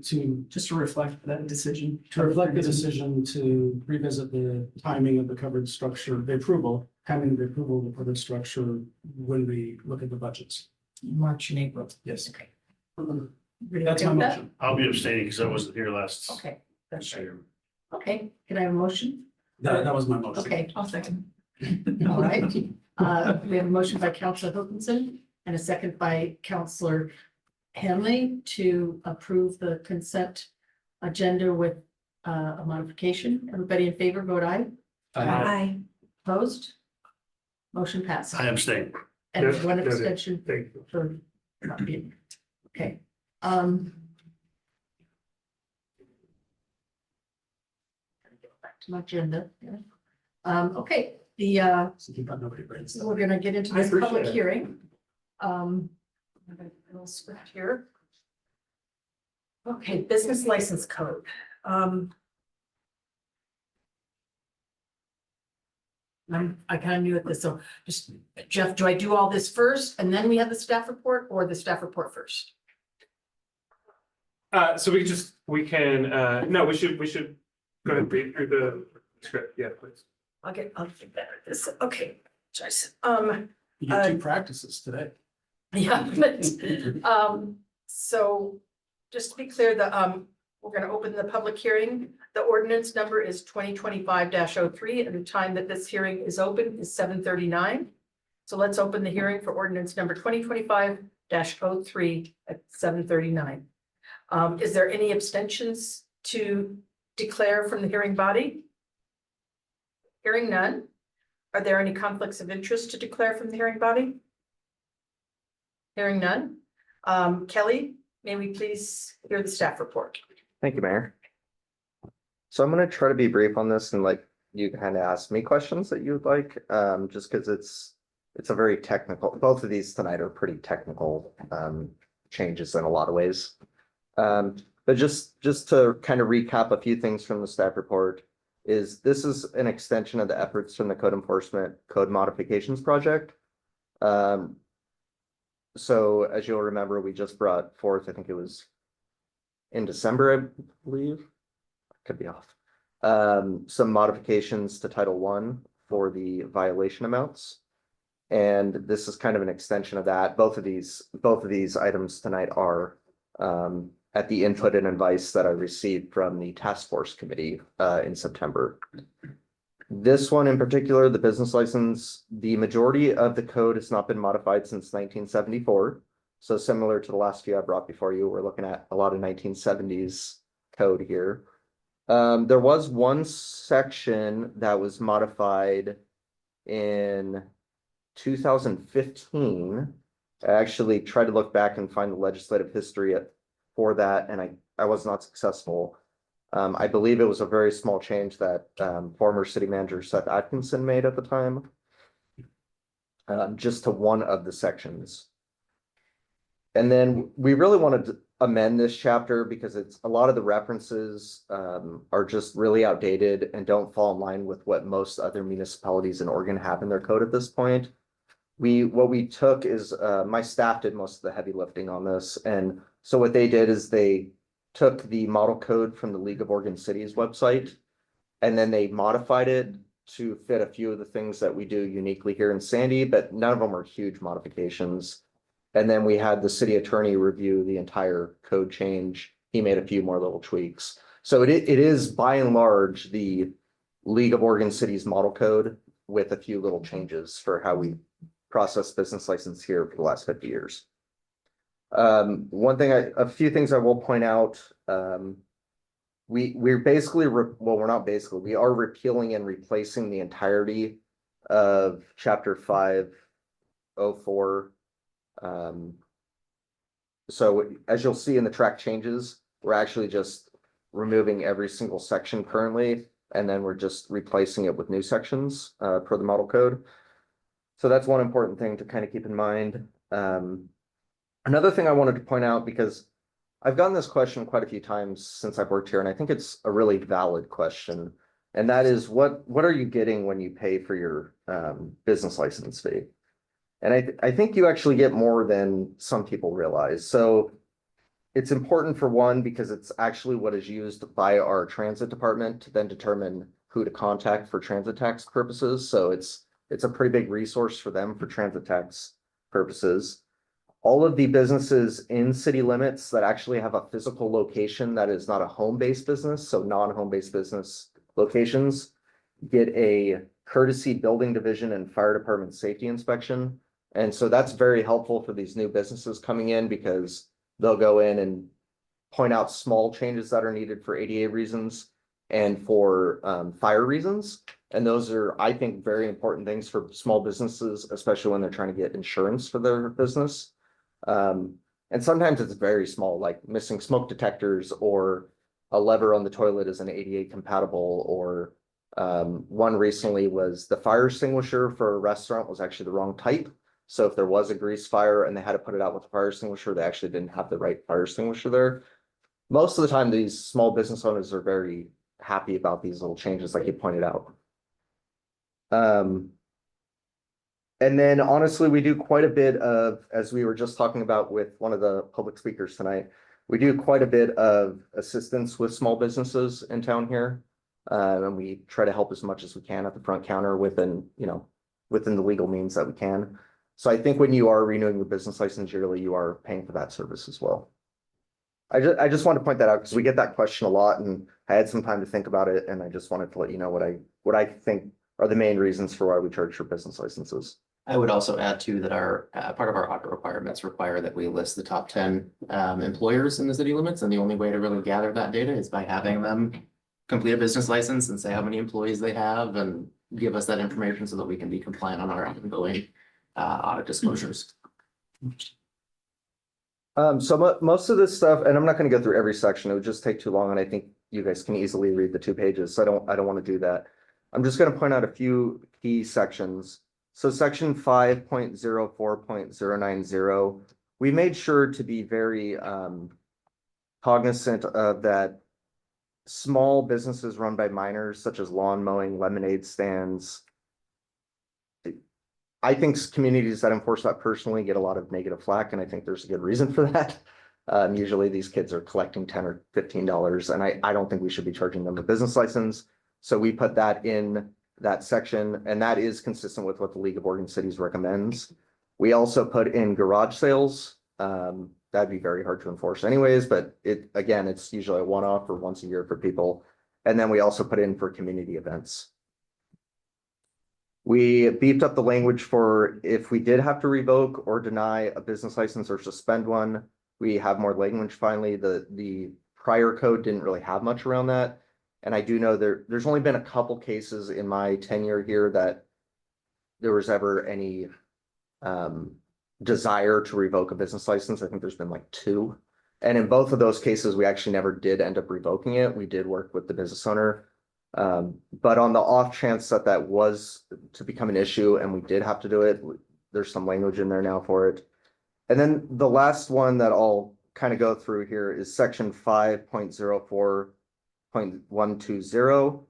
Just to reflect that decision. reflect the decision to revisit the timing of the covered structure, the approval, timing of the approval of the covered structure when we look at the budgets. March and April. Yes. Okay. Everybody That's okay my with that? motion. I'll be abstaining because I wasn't here last. Okay, that's right. Okay, can I have a motion? That was my motion. Okay, I'll second. All right, we have a motion by Counselor Hiltonson and a second by Counselor Hanley to approve the consent agenda with a modification. Everybody in favor, vote aye. I, Opposed? Motion passes. I abstain. And Yes, one noted. abstention Thank you. for not being, okay. Back to my agenda. Yeah. Okay, So keep on nobody brings so we're gonna get into I this public appreciate it. hearing. I'm gonna go swift here. Okay, business license code. I kind of knew it this, so just Jeff, do I do all this first and then we have the staff report, or the staff report first? So we can, no, we should go ahead and read through the script, yeah, please. I'll get better at this. Okay, Joyce. You get two practices today. Yeah, but, so just to be clear, we're gonna open the public hearing. The ordinance number is 2025-03, and the time that this hearing is open is 7:39. So let's open the hearing for ordinance number 2025-03 at 7:39. Is there any abstentions to declare from the hearing body? Hearing none. Are there any conflicts of interest to declare from the hearing body? Hearing none. Kelly, may we please hear the staff report? Thank you, Mayor. So I'm gonna try to be brief on this and like you kind of ask me questions that you'd like, just because it's a very technical, both of these tonight are pretty technical changes in a lot of ways. But just to kind of recap a few things from the staff report, this is an extension of the efforts from the code enforcement code modifications project. so as you'll remember, we just brought forth, I think it was in December, I believe, could be off. Some modifications to Title I for the violation amounts. And this is kind of an extension of that. Both of these items tonight are at the input and advice that I received from the task force committee in September. This one in particular, the business license, the majority of the code has not been modified since 1974. So similar to the last few I brought before you, we're looking at a lot of 1970s code here. There was one section that was modified in 2015. I actually tried to look back and find the legislative history for that, and I was not successful. I believe it was a very small change that former city manager Seth Atkinson made at the time, just to one of the sections. And then we really wanted to amend this chapter because it's a lot of the references are just really outdated and don't fall in line with what most other municipalities in Oregon have in their code at this point. What we took is my staff did most of the heavy lifting on this, and so what they did is they took the model code from the League of Oregon Cities website, and then they modified it to fit a few of the things that we do uniquely here in Sandy, but none of them are huge modifications. And then we had the city attorney review the entire code change. He made a few more little tweaks. So it is by and large the League of Oregon Cities model code with a few little changes for how we process business license here for the last 50 years. A few things I will point out. We're basically, we're not basically, we are repealing and replacing the entirety of chapter 504. So as you'll see in the track changes, we're actually just removing every single section currently, and then we're just replacing it with new sections per the model code. So that's one important thing to kind of keep in mind. Another thing I wanted to point out, because I've gotten this question quite a few times since I've worked here, and I think it's a really valid question. And that is, what are you getting when you pay for your business license fee? And I think you actually get more than some people realize. So it's important for one, because it's actually what is used by our transit department to then determine who to contact for transit tax purposes. So it's a pretty big resource for them for transit tax purposes. All of the businesses in city limits that actually have a physical location that is not a home-based business, so non-home-based business locations, get a courtesy building division and fire department safety inspection. And so that's very helpful for these new businesses coming in, because they'll go in and point out small changes that are needed for ADA reasons and for fire reasons. And those are, I think, very important things for small businesses, especially when they're trying to get insurance for their business. And sometimes it's very small, like missing smoke detectors, or a lever on the toilet isn't ADA compatible, or one recently was the fire extinguisher for a restaurant was actually the wrong type. So if there was a grease fire and they had to put it out with a fire extinguisher, they actually didn't have the right fire extinguisher there. Most of the time, these small business owners are very happy about these little changes, like you pointed out. And then honestly, we do quite a bit of, as we were just talking about with one of the public speakers tonight, we do quite a bit of assistance with small businesses in town here. And we try to help as much as we can at the front counter within the legal means that we can. So I think when you are renewing your business license yearly, you are paying for that service as well. I just want to point that out because we get that question a lot, and I had some time to think about it, and I just wanted to let you know what I think are the main reasons for why we charge for business licenses. I would also add too that our part of our audit requirements require that we list the top 10 employers in the city limits, and the only way to really gather that data is by having them complete a business license and say how many employees they have and give us that information so that we can be compliant on our ongoing audit disclosures. So most of this stuff, and I'm not going to go through every section, it would just take too long, and I think you guys can easily read the 2 pages. So I don't want to do that. I'm just going to point out a few key sections. So section 5.04.090, we made sure to be very cognizant of that small businesses run by minors, such as lawn mowing, lemonade stands, I think communities that enforce that personally get a lot of negative flack, and I think there's a good reason for that. Usually these kids are collecting $10 or $15, and I don't think we should be charging them a business license. So we put that in that section, and that is consistent with what the League of Oregon Cities recommends. We also put in garage sales. That'd be very hard to enforce anyways, but again, it's usually a one-off or once a year for people. And then we also put in for community events. We beefed up the language for if we did have to revoke or deny a business license or suspend one, we have more language finally. The prior code didn't really have much around that. And I do know there's only been a couple cases in my tenure here that there was ever any desire to revoke a business license. I think there's been like 2. And in both of those cases, we actually never did end up revoking it. We did work with the business owner. But on the off chance that that was to become an issue and we did have to do it, there's some language in there now for it. And then the last one that I'll kind of go through here is section 5.04.120.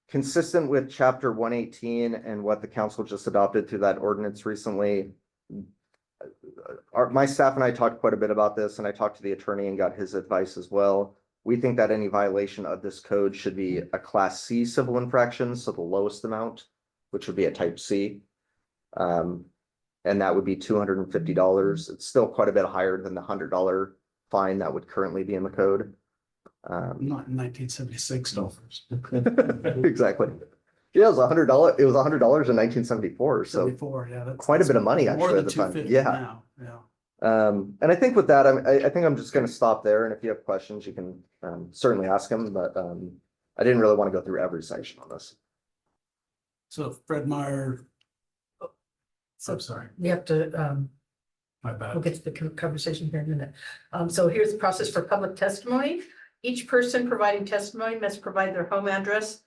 Consistent with chapter 118 and what the council just adopted through that ordinance recently. My staff and I talked quite a bit about this, and I talked to the attorney and got his advice as well. We think that any violation of this code should be a class C civil infraction, so the lowest amount, which would be a type C. And that would be $250. It's still quite a bit higher than the $100 fine that would currently be in the code. Not in 1976 dollars. Exactly. Yeah, it was $100. It was $100 in 1974. So 74, yeah, that's quite a bit of money more actually than at the time. 250 Yeah. now, yeah. And I think with that, I think I'm just going to stop there. And if you have questions, you can certainly ask them. But I didn't really want to go through every section on this. So Fred Meyer, So I'm sorry, we have to, my bad. we'll get to the conversation here in a minute. So here's the process for public testimony. Each person providing testimony must provide their home address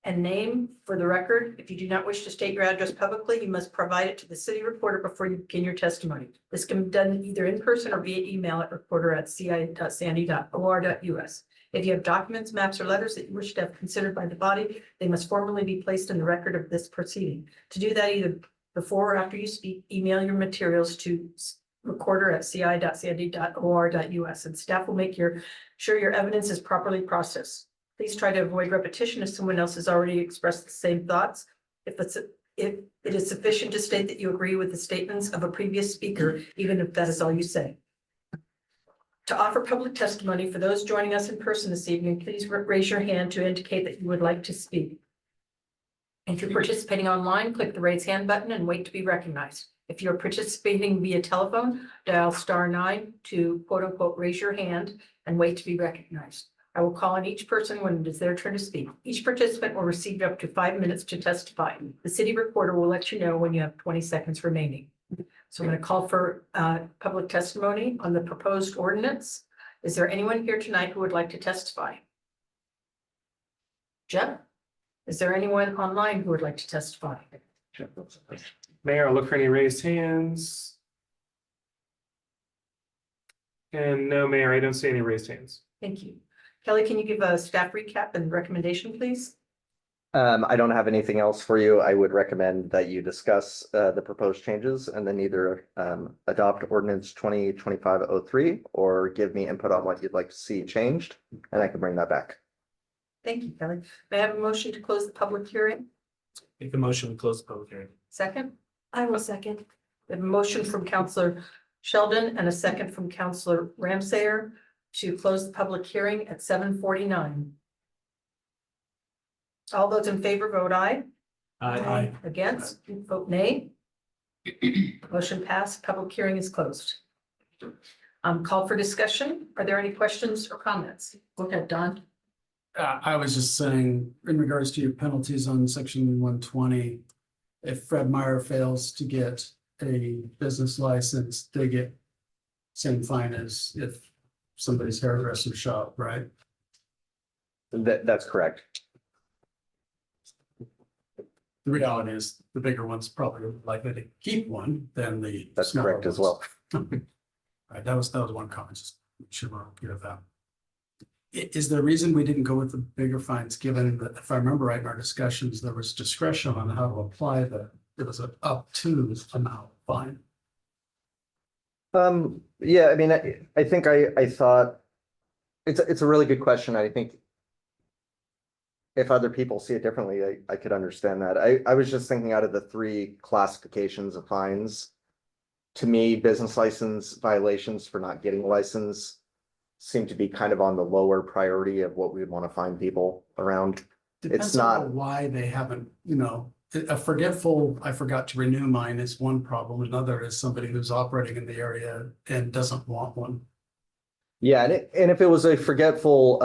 and name for the record. If you do not wish to state your address publicly, you must provide it to the city reporter before you begin your testimony. This can be done either in person or via email at reporter@ci.sandy.or.us. If you have documents, maps, or letters that you wish to have considered by the body, they must formally be placed in the record of this proceeding. To do that, either before or after you speak, email your materials to reporter@ci.sandy.or.us, and staff will make sure your evidence is properly processed. Please try to avoid repetition if someone else has already expressed the same thoughts. If it is sufficient to state that you agree with the statements of a previous speaker, even if that is all you say. To offer public testimony for those joining us in person this evening, please raise your hand to indicate that you would like to speak. If you're participating online, click the raise hand button and wait to be recognized. If you're participating via telephone, dial *9 to quote unquote raise your hand and wait to be recognized. I will call on each person when it is their turn to speak. Each participant will receive up to 5 minutes to testify. The city reporter will let you know when you have 20 seconds remaining. So I'm going to call for public testimony on the proposed ordinance. Is there anyone here tonight who would like to testify? Jeff? Is there anyone online who would like to testify? Mayor, I'll look for any raised hands. And no, Mayor, I don't see any raised hands. Thank you. Kelly, can you give a staff recap and recommendation, please? I don't have anything else for you. I would recommend that you discuss the proposed changes and then either adopt ordinance 2025-03 or give me input on what you'd like to see changed, and I can bring that back. Thank you, Kelly. May I have a motion to close the public hearing? Make a motion to close the public hearing. Second? I will second. We have a motion from Counselor Sheldon and a second from Counselor Ramsayer to close the public hearing at 7:49. All those in favor vote aye. Aye. Against, vote nay. Motion passed. Public hearing is closed. Call for discussion. Are there any questions or comments? Go ahead, Don. I was just saying, in regards to your penalties on section 120, if Fred Meyer fails to get a business license, they get same fine as if somebody's hairdresser shop, right? That's correct. The reality is the bigger one's probably likely to keep one than the. That's smaller correct as ones. well. Right, that was one comment, just sure we're okay with that. Is there a reason we didn't go with the bigger fines, given that, if I remember right, in our discussions, there was discretion on how to apply the it was a up to amount fine. Yeah, I mean, I think I thought it's a really good question. I think if other people see it differently, I could understand that. I was just thinking out of the three classifications of fines. To me, business license violations for not getting a license seem to be kind of on the lower priority of what we would want to fine people around. Depends not- on why they haven't, you know, a forgetful, I forgot to renew mine is one problem. Another is somebody who's operating in the area and doesn't want one. Yeah, and if it was a forgetful,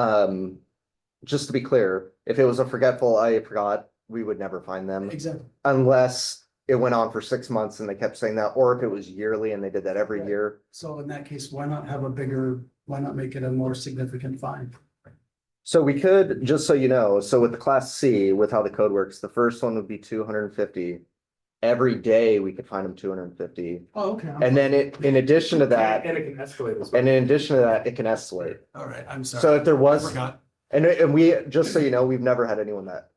just to be clear, if it was a forgetful, I forgot, we would never find them Exactly. unless it went on for 6 months and they kept saying that, or if it was yearly and they did that every Right. year. So in that case, why not why not make it a more significant fine? So we could, just so you know, so with the class C, with how the code works, the first one would be 250. Every day we could find them 250. Oh, okay. And then in addition to that, And it can escalate as well. and in addition to that, it can escalate. All right, I'm sorry. So if there I was, forgot. and we, just so you know, we've never had anyone that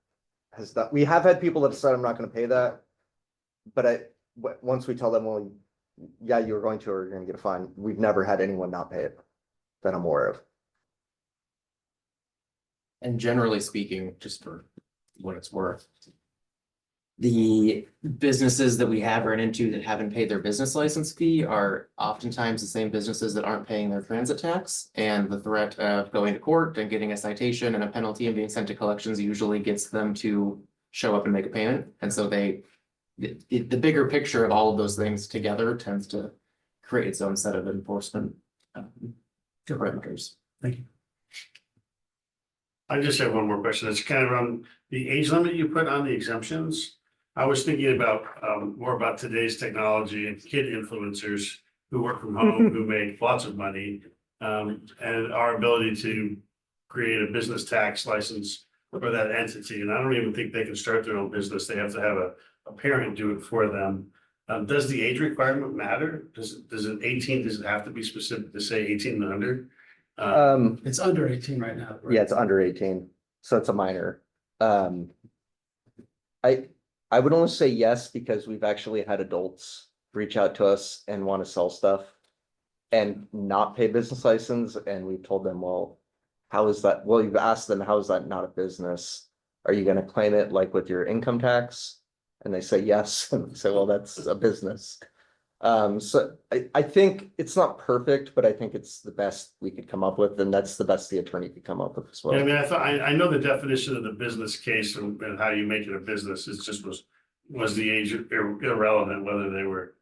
has done, we have had people that said, I'm not gonna pay that. But once we tell them, well, yeah, you were going to, or you're gonna get a fine, we've never had anyone not pay it that I'm aware of. And generally speaking, just for what it's worth. The businesses that we have run into that haven't paid their business license fee are oftentimes the same businesses that aren't paying their transit tax. And the threat of going to court and getting a citation and a penalty and being sent to collections usually gets them to show up and make a payment. And so the bigger picture of all of those things together tends to create its own set of enforcement parameters. Thank you. I just have one more question. It's kind of on the age limit you put on the exemptions. I was thinking about more about today's technology and kid influencers who work from home, who make lots of money. And our ability to create a business tax license for that entity. And I don't even think they can start their own business. They have to have a parent do it for them. Does the age requirement matter? Does it 18, does it have to be specific to say 18 and under? It's under 18 right now. right? Yeah, it's under 18, so it's a minor. I would only say yes, because we've actually had adults reach out to us and want to sell stuff and not pay business license, and we've told them, well, how is that? Well, you've asked them, how is that not a business? Are you gonna claim it like with your income tax? And they say yes, and we say, well, that's a business. So I think it's not perfect, but I think it's the best we could come up with, and that's the best the attorney could come up with as Yeah, I well. mean, I know the definition of the business case and how you make it a business. It just was the age irrelevant, whether they were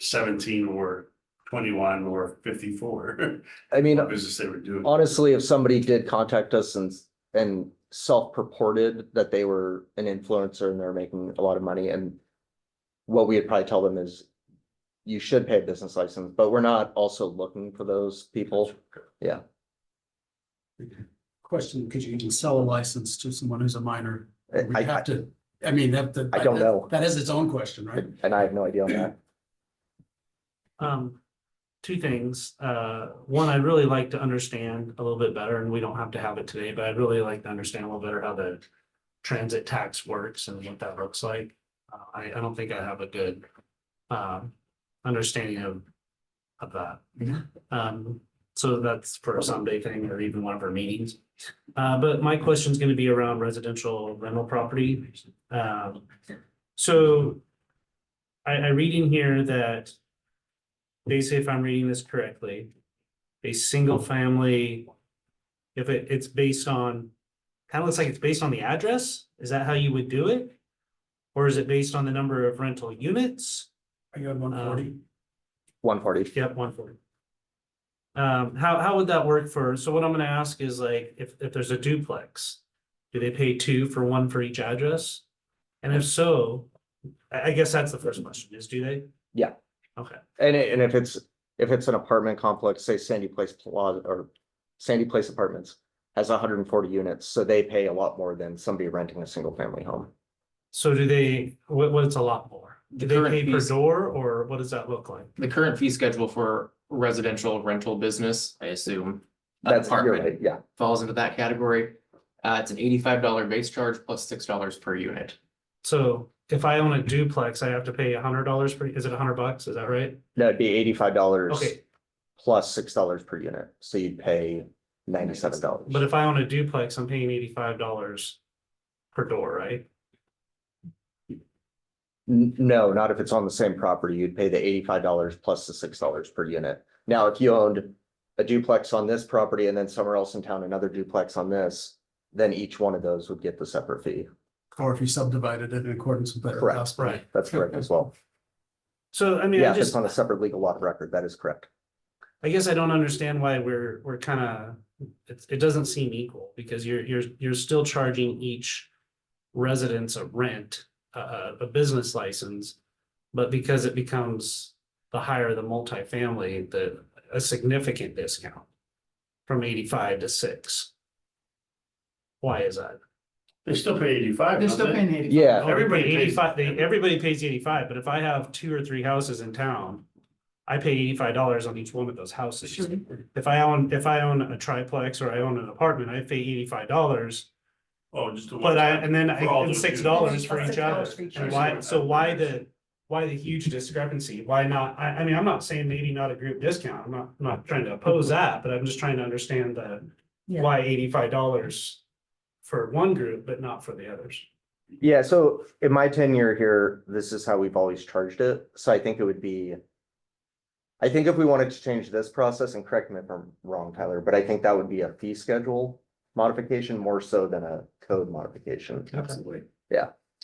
17 or 21 or 54. I mean, What business they were doing. honestly, if somebody did contact us and self-purported that they were an influencer and they're making a lot of money, and what we would probably tell them is you should pay a business license, but we're not also looking for those people. Yeah. Question, could you even sell a license to someone who's a minor? I- We have to, I mean, I don't know. That is its own question, right? And I have no idea on that. Two things. One, I'd really like to understand a little bit better, and we don't have to have it today, but I'd really like to understand a little better how the transit tax works and what that looks like. I don't think I have a good understanding of that. So that's for a someday thing or even one of our meetings. But my question is gonna be around residential rental property. So I read in here that basically, if I'm reading this correctly, a single family, if it's based on, kind of looks like it's based on the address, is that how you would do it? Or is it based on the number of rental units? Are you at 140? 140. Yep, 140. How would that work so what I'm gonna ask is like, if there's a duplex, do they pay two for one for each address? And if so, I guess that's the first question, is do they? Yeah. Okay, And if it's an apartment complex, say Sandy Place Plaza or Sandy Place Apartments has 140 units, so they pay a lot more than somebody renting a single family home. so do they, what's a lot more? Do they current pay per fees- door, or what does that look like? The current fee schedule for residential rental business, I assume. That's, you're apartment right, yeah. falls into that category. It's an $85 base charge plus $6 per unit. So if I own a duplex, I have to pay $100 per, is it $100? Is that right? That'd be $85 Okay, plus $6 per unit, so you'd pay $97. but if I own a duplex, I'm paying $85 per door, right? No, not if it's on the same property. You'd pay the $85 plus the $6 per unit. Now, if you owned a duplex on this property and then somewhere else in town, another duplex on this, then each one of those would get the separate fee. Or if you subdivided it in accordance with that. Correct. gospel. Right. That's correct as well. So, I mean, Yeah, I if it's just, on a separate legal lot of record, that is correct. I guess I don't understand why we're kind of, it doesn't seem equal because you're still charging each residence a rent, a business license. But because it becomes the higher the multifamily, a significant discount from 85 to 6. Why is that? They still pay 85. They're don't still they? paying 85. Yeah, Everybody pays- 85, everybody pays 85, but if I have 2 or 3 houses in town, I pay $85 on each one of those houses. Sure. If I own a triplex or I own an apartment, I pay $85. Oh, just the one. But and then For all and those $6 for each other. $6 for each And other. why the huge discrepancy? Why not? I mean, I'm not saying maybe not a group discount. I'm not trying to oppose that, but I'm just trying to understand Yeah. why $85 for one group, but not for the others. yeah, so in my tenure here, this is how we've always charged it. So I think it would be. I think if we wanted to change this process, and correct me if I'm wrong, Tyler, but I think that would be a fee schedule modification more so than a code modification. Absolutely.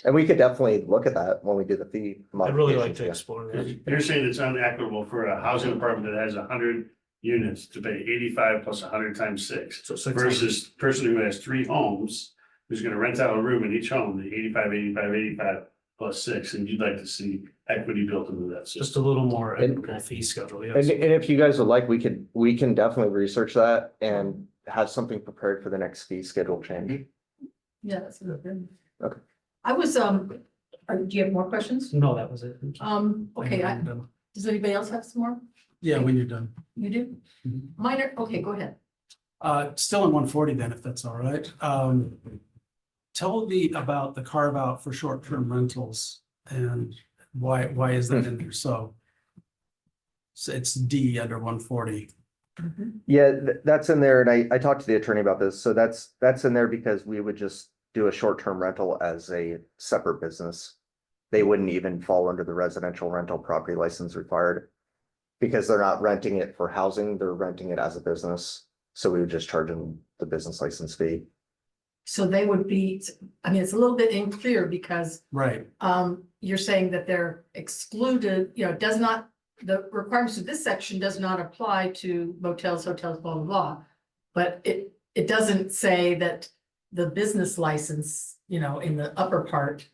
And we could definitely look at that when we do the fee. I'd really like modifications, to yeah. explore Because that. you're saying it's unequitable for a housing apartment that has 100 units to pay 85 plus 100 times 6. So 600. Versus person who has 3 homes, who's gonna rent out a room in each home, the 85, 85, 85 plus 6, and you'd like to see equity built into that system. Just a little more And- equitable fee schedule, And, yes. and if you guys would like, we can definitely research that and have something prepared for the next fee schedule change. Yeah, that's good. Okay. I was, do you have more questions? No, that was it. Okay, When you're done. does anybody else have some more? Yeah, when you're done. You do? Mhm. Minor, okay, go ahead. Still in 140 then, if that's all right. Tell me about the carve out for short-term rentals and why is that in there? So it's D under 140. Yeah, that's in there, and I talked to the attorney about this, so that's in there because we would just do a short-term rental as a separate business. They wouldn't even fall under the residential rental property license required. Because they're not renting it for housing, they're renting it as a business, so we would just charge them the business license fee. So they would be, I mean, it's a little bit unclear because Right. you're saying that they're excluded, does not, the requirements of this section does not apply to motels, hotels, blah, blah, blah. But it doesn't say that the business license, in the upper part,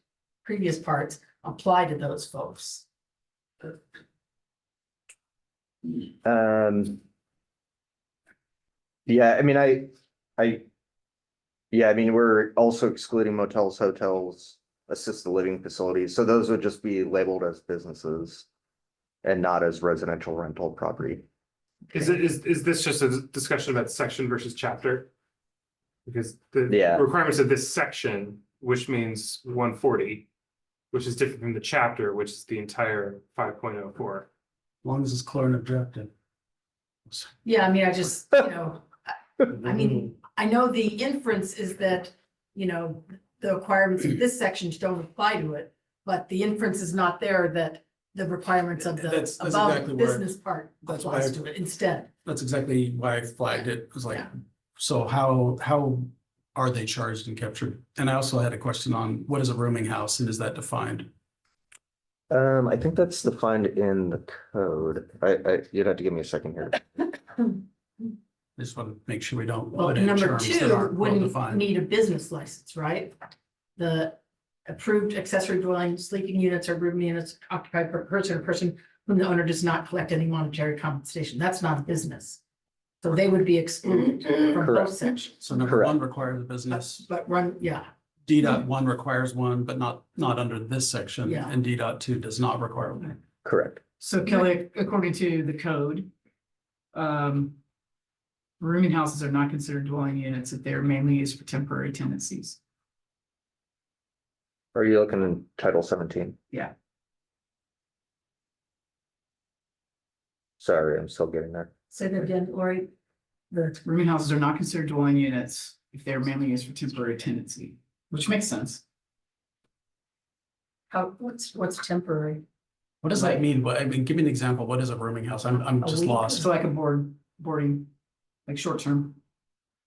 previous parts, apply to those folks. Yeah, I mean, we're also excluding motels, hotels, assisted living facilities, so those would just be labeled as businesses. And not as residential rental property. Is this just a discussion about section versus chapter? Because the Yeah. requirements of this section, which means 140, which is different from the chapter, which is the entire 5.04. As long as it's clear and objective. Yeah, I mean, I just, I mean, I know the inference is that, the requirements of this section don't apply to it. But the inference is not there that the requirements of the That's above exactly where- business part that's applies why- to it instead. That's exactly why I flagged it. It was like, Yeah. so how are they charged and captured? And I also had a question on what is a rooming house and is that defined? I think that's defined in the code. You'd have to give me a second here. I just want to make sure we don't. Well, put in number terms that 2 aren't wouldn't well-defined. need a business license, right? The approved accessory dwelling, sleeping units or room units occupied per person or person whom the owner does not collect any monetary compensation. That's not a business. So they would be excluded from Correct. both sections. So number Correct. 1 requires a business. But run, yeah, D.1 requires one, but not under this section. Yeah. And D.2 does not require one. Correct. So Kelly, according to the code, rooming houses are not considered dwelling units if they are mainly used for temporary tenancies. Are you looking in Title 17? Yeah. Sorry, I'm still getting there. Say that again, Lori. The, Rooming houses are not considered dwelling units if they are mainly used for temporary tenancy, which makes sense. what's temporary? What does that mean? What, I mean, give me an example. What is a rooming house? I'm A just week? lost. So like a boarding, like short term.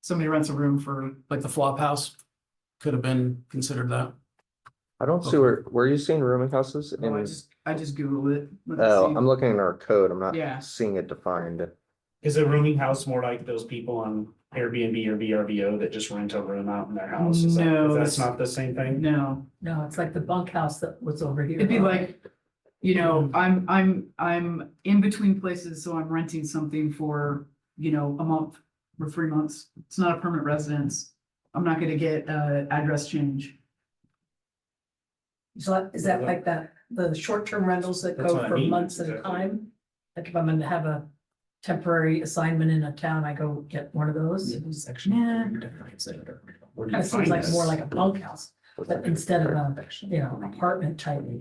Somebody rents a room for, Like the flop house could have been considered that. I don't see where you seeing rooming houses oh, in, I just Googled it. Let's oh, see. I'm looking in our code. I'm Yeah. not seeing it defined. Is a rooming house more like those people on Airbnb or VRBO that just rent a room out in their house? Is that, No, that's not the same thing? No, No, it's like the bunkhouse that was over here. it'd be like, you know, I'm in between places, so I'm renting something for, you know, a month or 3 months. It's not a permanent residence. I'm not gonna get address change. So is that like the short-term rentals that That's go what I for mean, months at a exactly. time? Like if I'm gonna have a temporary assignment in a town, I go get one of those. Yeah. Where do Kind you of seems find like this? more like a bunkhouse, but instead of a, you know, apartment type. Or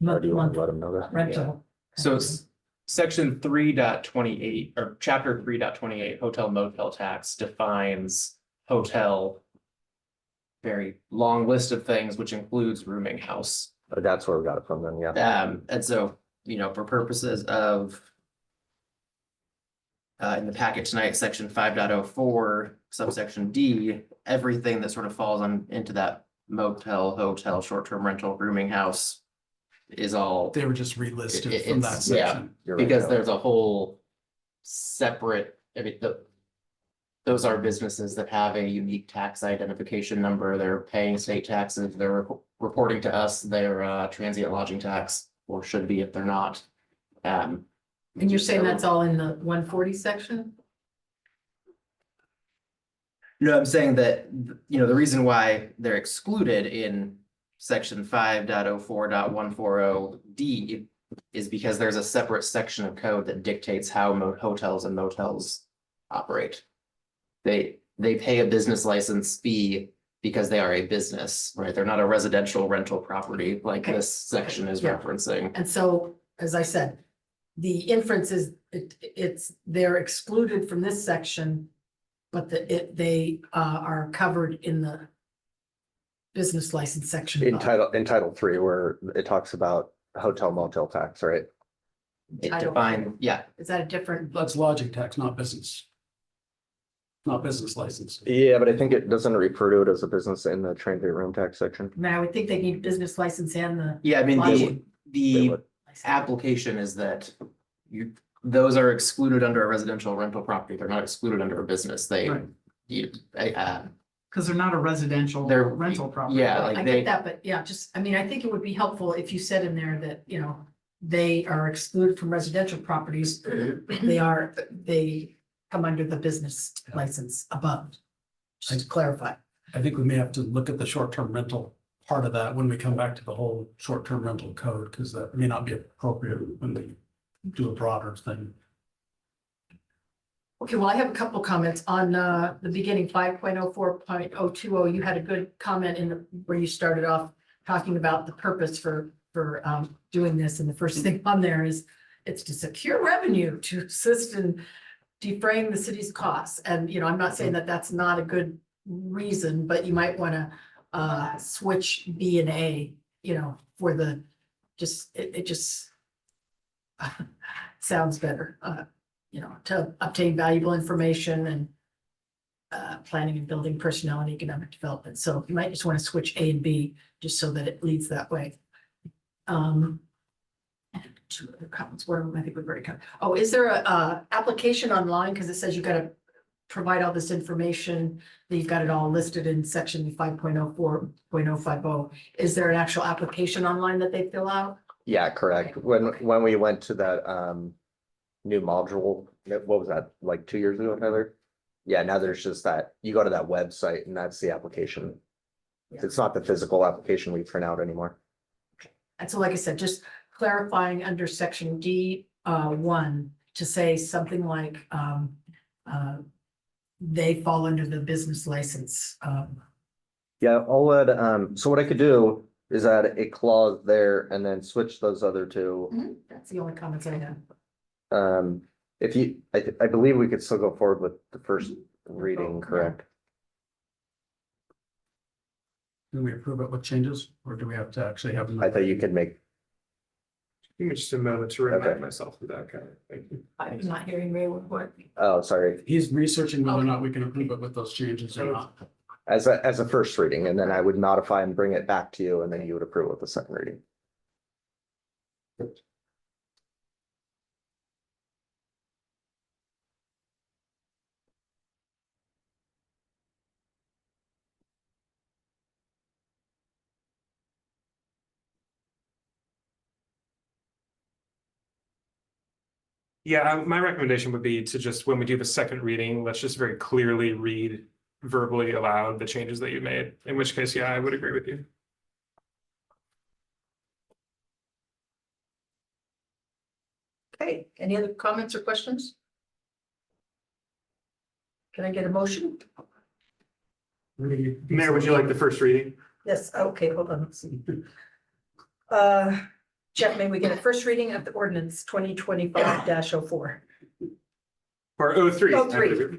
Month, do you want month to let them know that? rental. So it's section 3.28 or chapter 3.28 hotel motel tax defines hotel. Very long list of things, which includes rooming house. Oh, that's where we got it from then, yeah. And so, you know, for purposes of. In the packet tonight, section 5.04, subsection D, everything that sort of falls on into that motel, hotel, short-term rental, rooming house. Is all, They were just relisted from that It's- yeah. section. You're right, because Joe. there's a whole separate, I mean, those are businesses that have a unique tax identification number. They're paying state taxes. They're reporting to us their transient lodging tax, or should be if they're not. And you're saying that's all in the 140 section? No, I'm saying that, you know, the reason why they're excluded in section 5.04.140 D is because there's a separate section of code that dictates how hotels and motels operate. They pay a business license fee because they are a business, right? They're not a residential rental property like Okay. this section is Yeah. referencing. And so, as I said, the inference is they're excluded from this section. But they are covered in the business license section. In Title 3, where it talks about hotel motel tax, right? It I don't- defines, yeah, Is that a different? That's lodging tax, not business. Not business license. Yeah, but I think it doesn't refer to it as a business in the transient room tax section. I mean, I would think they need business license and the. yeah, I mean, Lodging. They the would. application is that those are excluded under a residential rental property. They're not excluded under a business. They, Right. Cause they're not a residential They're- rental property. yeah, like I they- get that, but yeah, I mean, I think it would be helpful if you said in there that, you know, they are excluded from residential properties. They come under the business license above. Just to clarify. I think we may have to look at the short-term rental part of that when we come back to the whole short-term rental code, because that may not be appropriate when we do a broader thing. Okay, well, I have a couple comments on the beginning, 5.04.020. You had a good comment where you started off talking about the purpose for doing this, and the first thing on there is it's to secure revenue to assist in defraying the city's costs. And, you know, I'm not saying that that's not a good reason, but you might want to switch B and A, you know, for it just sounds better, you know, to obtain valuable information and planning and building personnel and economic development. So you might just want to switch A and B just so that it leads that way. Two other comments, one of them I think we've already covered. Oh, is there a application online? Because it says you've got to provide all this information. That you've got it all listed in section 5.04.050. Is there an actual application online that they fill out? Yeah, correct. When we went to that new module, what was that, like 2 years ago, Tyler? Yeah, now there's just that, you go to that website and that's the application. It's not the physical application we print out anymore. And so, like I said, just clarifying under section D 1 to say something like they fall under the business license Yeah, I'll add, so what I could do is add a clause there and then switch those other two. That's the only comments I have. If you, I believe we could still go forward with the first reading, correct? Do we approve it with changes or do we have to actually have? I thought you could make, Give me just a moment to remind myself of that, kind of, thank you. I'm not hearing very well what. oh, sorry, He's researching whether or not we can approve it with those changes or not. as a first reading, and then I would modify and bring it back to you, and then you would approve with the second reading. Yeah, my recommendation would be to just, when we do the second reading, let's just very clearly read verbally aloud the changes that you made, in which case, yeah, I would agree with you. Okay, any other comments or questions? Can I get a motion? Mayor, would you like the first reading? Yes, okay, hold on, let's see. Jeff, may we get a first reading of the ordinance 2025-04? Or 03. 03.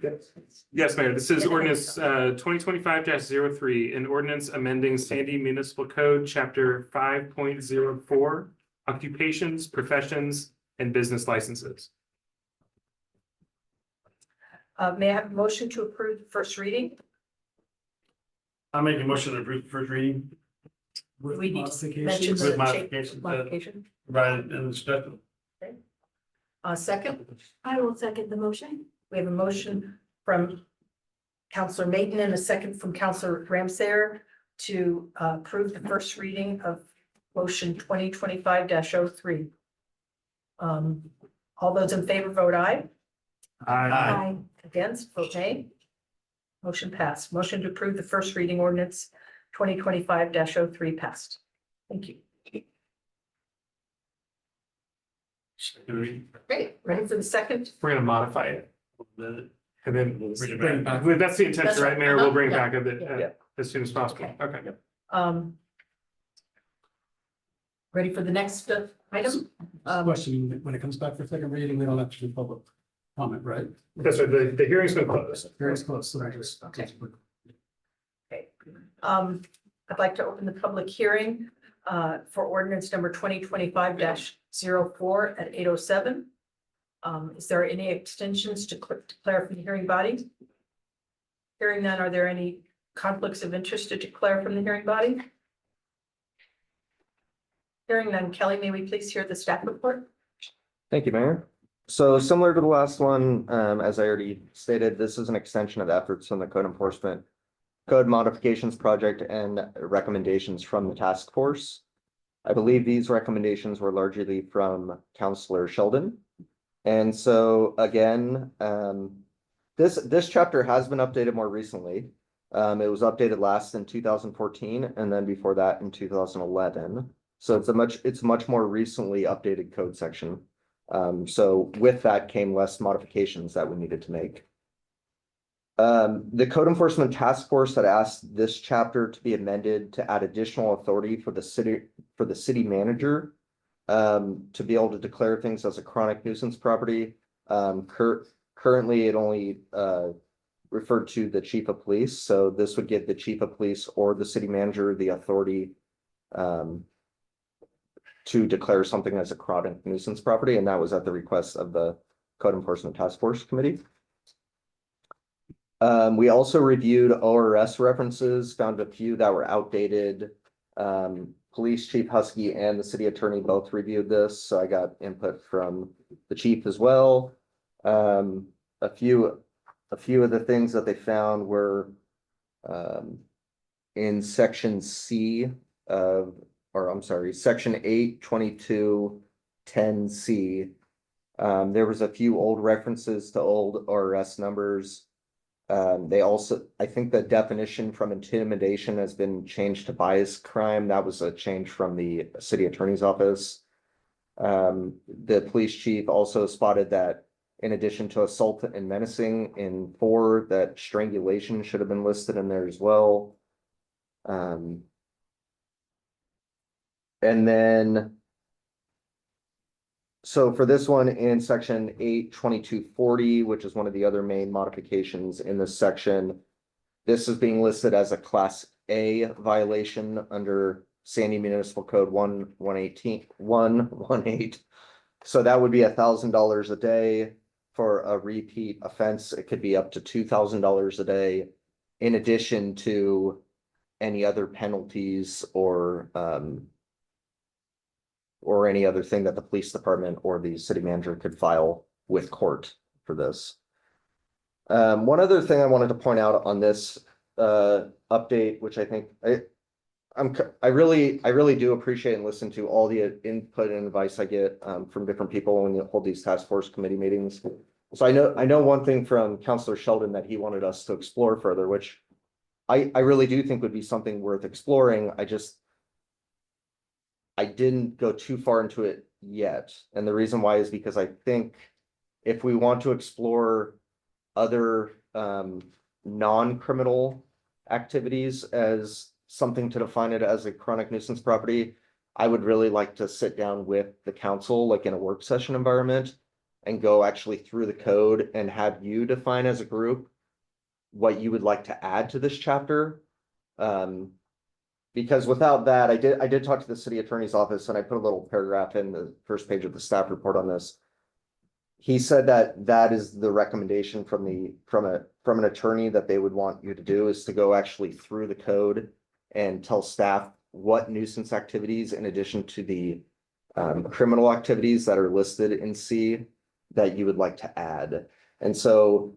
Yes, Mayor, this is ordinance 2025-03, an ordinance amending Sandy Municipal Code, chapter 5.04, occupations, professions, and business licenses. May I have a motion to approve the first reading? I'll make a motion to approve the first reading With We need to mention modifications. the with modifications modification. provided in the special. Second, I will second the motion. we have a motion from Counselor Mayton and a second from Counselor Ramsayer to approve the first reading of motion 2025-03. All those in favor vote aye. Aye. Against, vote nay. Motion passed. Motion to approve the first reading ordinance 2025-03 passed. Thank you. Great, ready for the second? We're gonna modify it. The- And then, Bring it Bring it back. back. that's the intention, That's right, right. Mayor? We'll bring it Yeah. back a bit Yeah. as soon as possible. Okay. Okay. Ready for the next item? Question, when it comes back for second reading, we don't have to do public comment, right? That's right, the hearing's been closed. Very close, so I just. Okay. Okay. I'd like to open the public hearing for ordinance number 2025-04 at 8:07. Is there any extensions to declare from the hearing body? Hearing none, are there any conflicts of interest to declare from the hearing body? Hearing none, Kelly, may we please hear the staff report? Thank you, Mayor. So similar to the last one, as I already stated, this is an extension of efforts from the code enforcement code modifications project and recommendations from the task force. I believe these recommendations were largely from Counselor Sheldon. And so again, this chapter has been updated more recently. It was updated last in 2014 and then before that in 2011. So it's much more recently updated code section. So with that came less modifications that we needed to make. The code enforcement task force had asked this chapter to be amended to add additional authority for the city manager to be able to declare things as a chronic nuisance property. Currently, it only referred to the chief of police, so this would give the chief of police or the city manager the authority to declare something as a chronic nuisance property, and that was at the request of the Code Enforcement Task Force Committee. We also reviewed ORS references, found a few that were outdated. Police Chief Husky and the city attorney both reviewed this, so I got input from the chief as well. A few of the things that they found were in section C of, or I'm sorry, section 82210C. There was a few old references to old ORS numbers. They also, I think the definition from intimidation has been changed to bias crime. That was a change from the city attorney's office. The police chief also spotted that in addition to assault and menacing in 4, that strangulation should have been listed in there as well. And then. So for this one in section 82240, which is one of the other main modifications in this section. This is being listed as a class A violation under Sandy Municipal Code 118. So that would be $1,000 a day for a repeat offense. It could be up to $2,000 a day. In addition to any other penalties or any other thing that the police department or the city manager could file with court for this. One other thing I wanted to point out on this update, which I think I really do appreciate and listen to all the input and advice I get from different people when you hold these task force committee meetings. So I know one thing from Councilor Sheldon that he wanted us to explore further, which I really do think would be something worth exploring. I didn't go too far into it yet. And the reason why is because I think if we want to explore other non-criminal activities as something to define it as a chronic nuisance property, I would really like to sit down with the council, like in a work session environment, and go actually through the code and have you define as a group what you would like to add to this chapter. Because without that, I did talk to the city attorney's office and I put a little paragraph in the first page of the staff report on this. He said that is the recommendation from an attorney that they would want you to do, is to go actually through the code and tell staff what nuisance activities, in addition to the criminal activities that are listed in C, that you would like to add. And so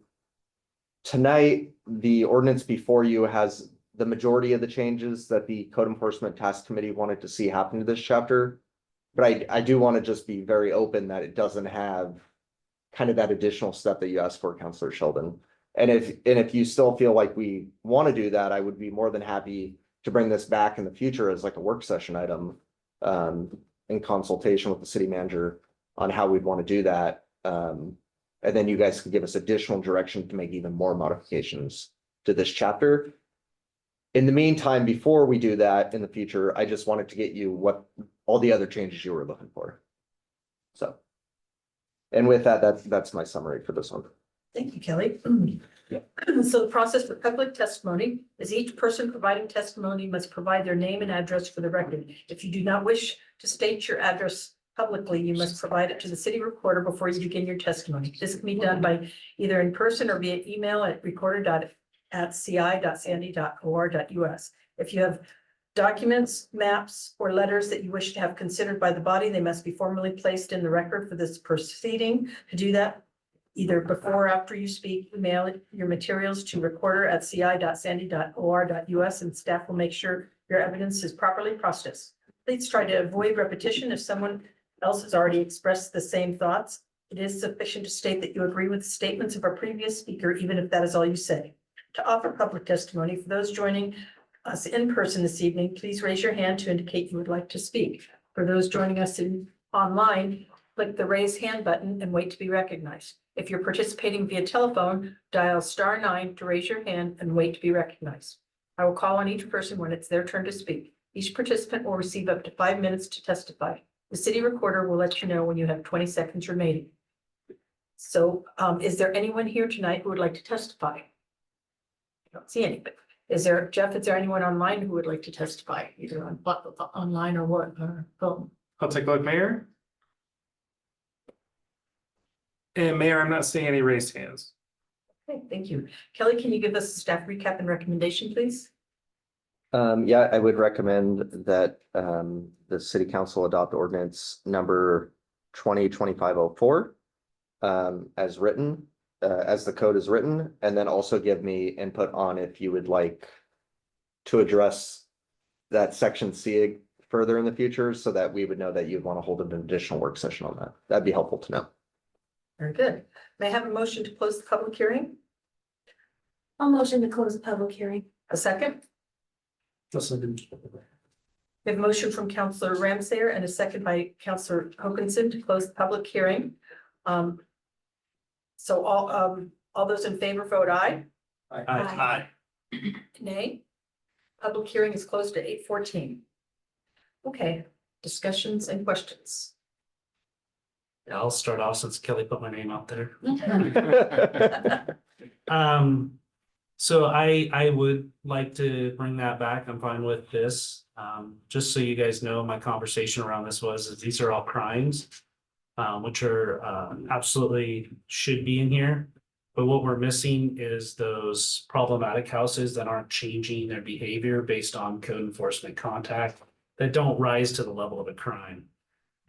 tonight, the ordinance before you has the majority of the changes that the Code Enforcement Task Committee wanted to see happen to this chapter. But I do want to just be very open that it doesn't have kind of that additional step that you asked for, Councilor Sheldon. And if you still feel like we want to do that, I would be more than happy to bring this back in the future as like a work session item in consultation with the city manager on how we'd want to do that. And then you guys can give us additional direction to make even more modifications to this chapter. In the meantime, before we do that in the future, I just wanted to get you what all the other changes you were looking for. So, and with that, that's my summary for this one. Thank you, Kelly. So the process for public testimony is each person providing testimony must provide their name and address for the record. If you do not wish to state your address publicly, you must provide it to the city recorder before you begin your testimony. This can be done by either in person or via email at recorder.ci.sandy.or.us. If you have documents, maps, or letters that you wish to have considered by the body, they must be formally placed in the record for this proceeding. To do that, either before or after you speak, email your materials to recorder@ci.sandy.or.us, and staff will make sure your evidence is properly processed. Please try to avoid repetition. If someone else has already expressed the same thoughts, it is sufficient to state that you agree with the statements of our previous speaker, even if that is all you say. To offer public testimony, for those joining us in person this evening, please raise your hand to indicate you would like to speak. For those joining us online, click the raise hand button and wait to be recognized. If you're participating via telephone, dial *9 to raise your hand and wait to be recognized. I will call on each person when it's their turn to speak. Each participant will receive up to 5 minutes to testify. The city recorder will let you know when you have 20 seconds remaining. So is there anyone here tonight who would like to testify? I don't see anybody. Is there, Jeff, is there anyone online who would like to testify, either on online or what, or phone? I'll take a look, Mayor. And Mayor, I'm not seeing any raised hands. Okay, thank you. Kelly, can you give us a staff recap and recommendation, please? Yeah, I would recommend that the city council adopt ordinance number 2025-04 as written, as the code is written, and then also give me input on if you would like to address that section C further in the future, so that we would know that you'd want to hold an additional work session on that. That'd be helpful to know. Very good. May I have a motion to close the public hearing? I'll motion to close the public hearing. A second? We have a motion from Councilor Ramsayer and a second by Councilor Hokanson to close the public hearing. So all those in favor vote aye. Aye. Nay. Public hearing is closed at 8:14. Okay, discussions and questions. I'll start off since Kelly put my name out there. Mhm. So I would like to bring that back. I'm fine with this. Just so you guys know, my conversation around this is these are all crimes. Which are absolutely should be in here. But what we're missing is those problematic houses that aren't changing their behavior based on code enforcement contact that don't rise to the level of a crime.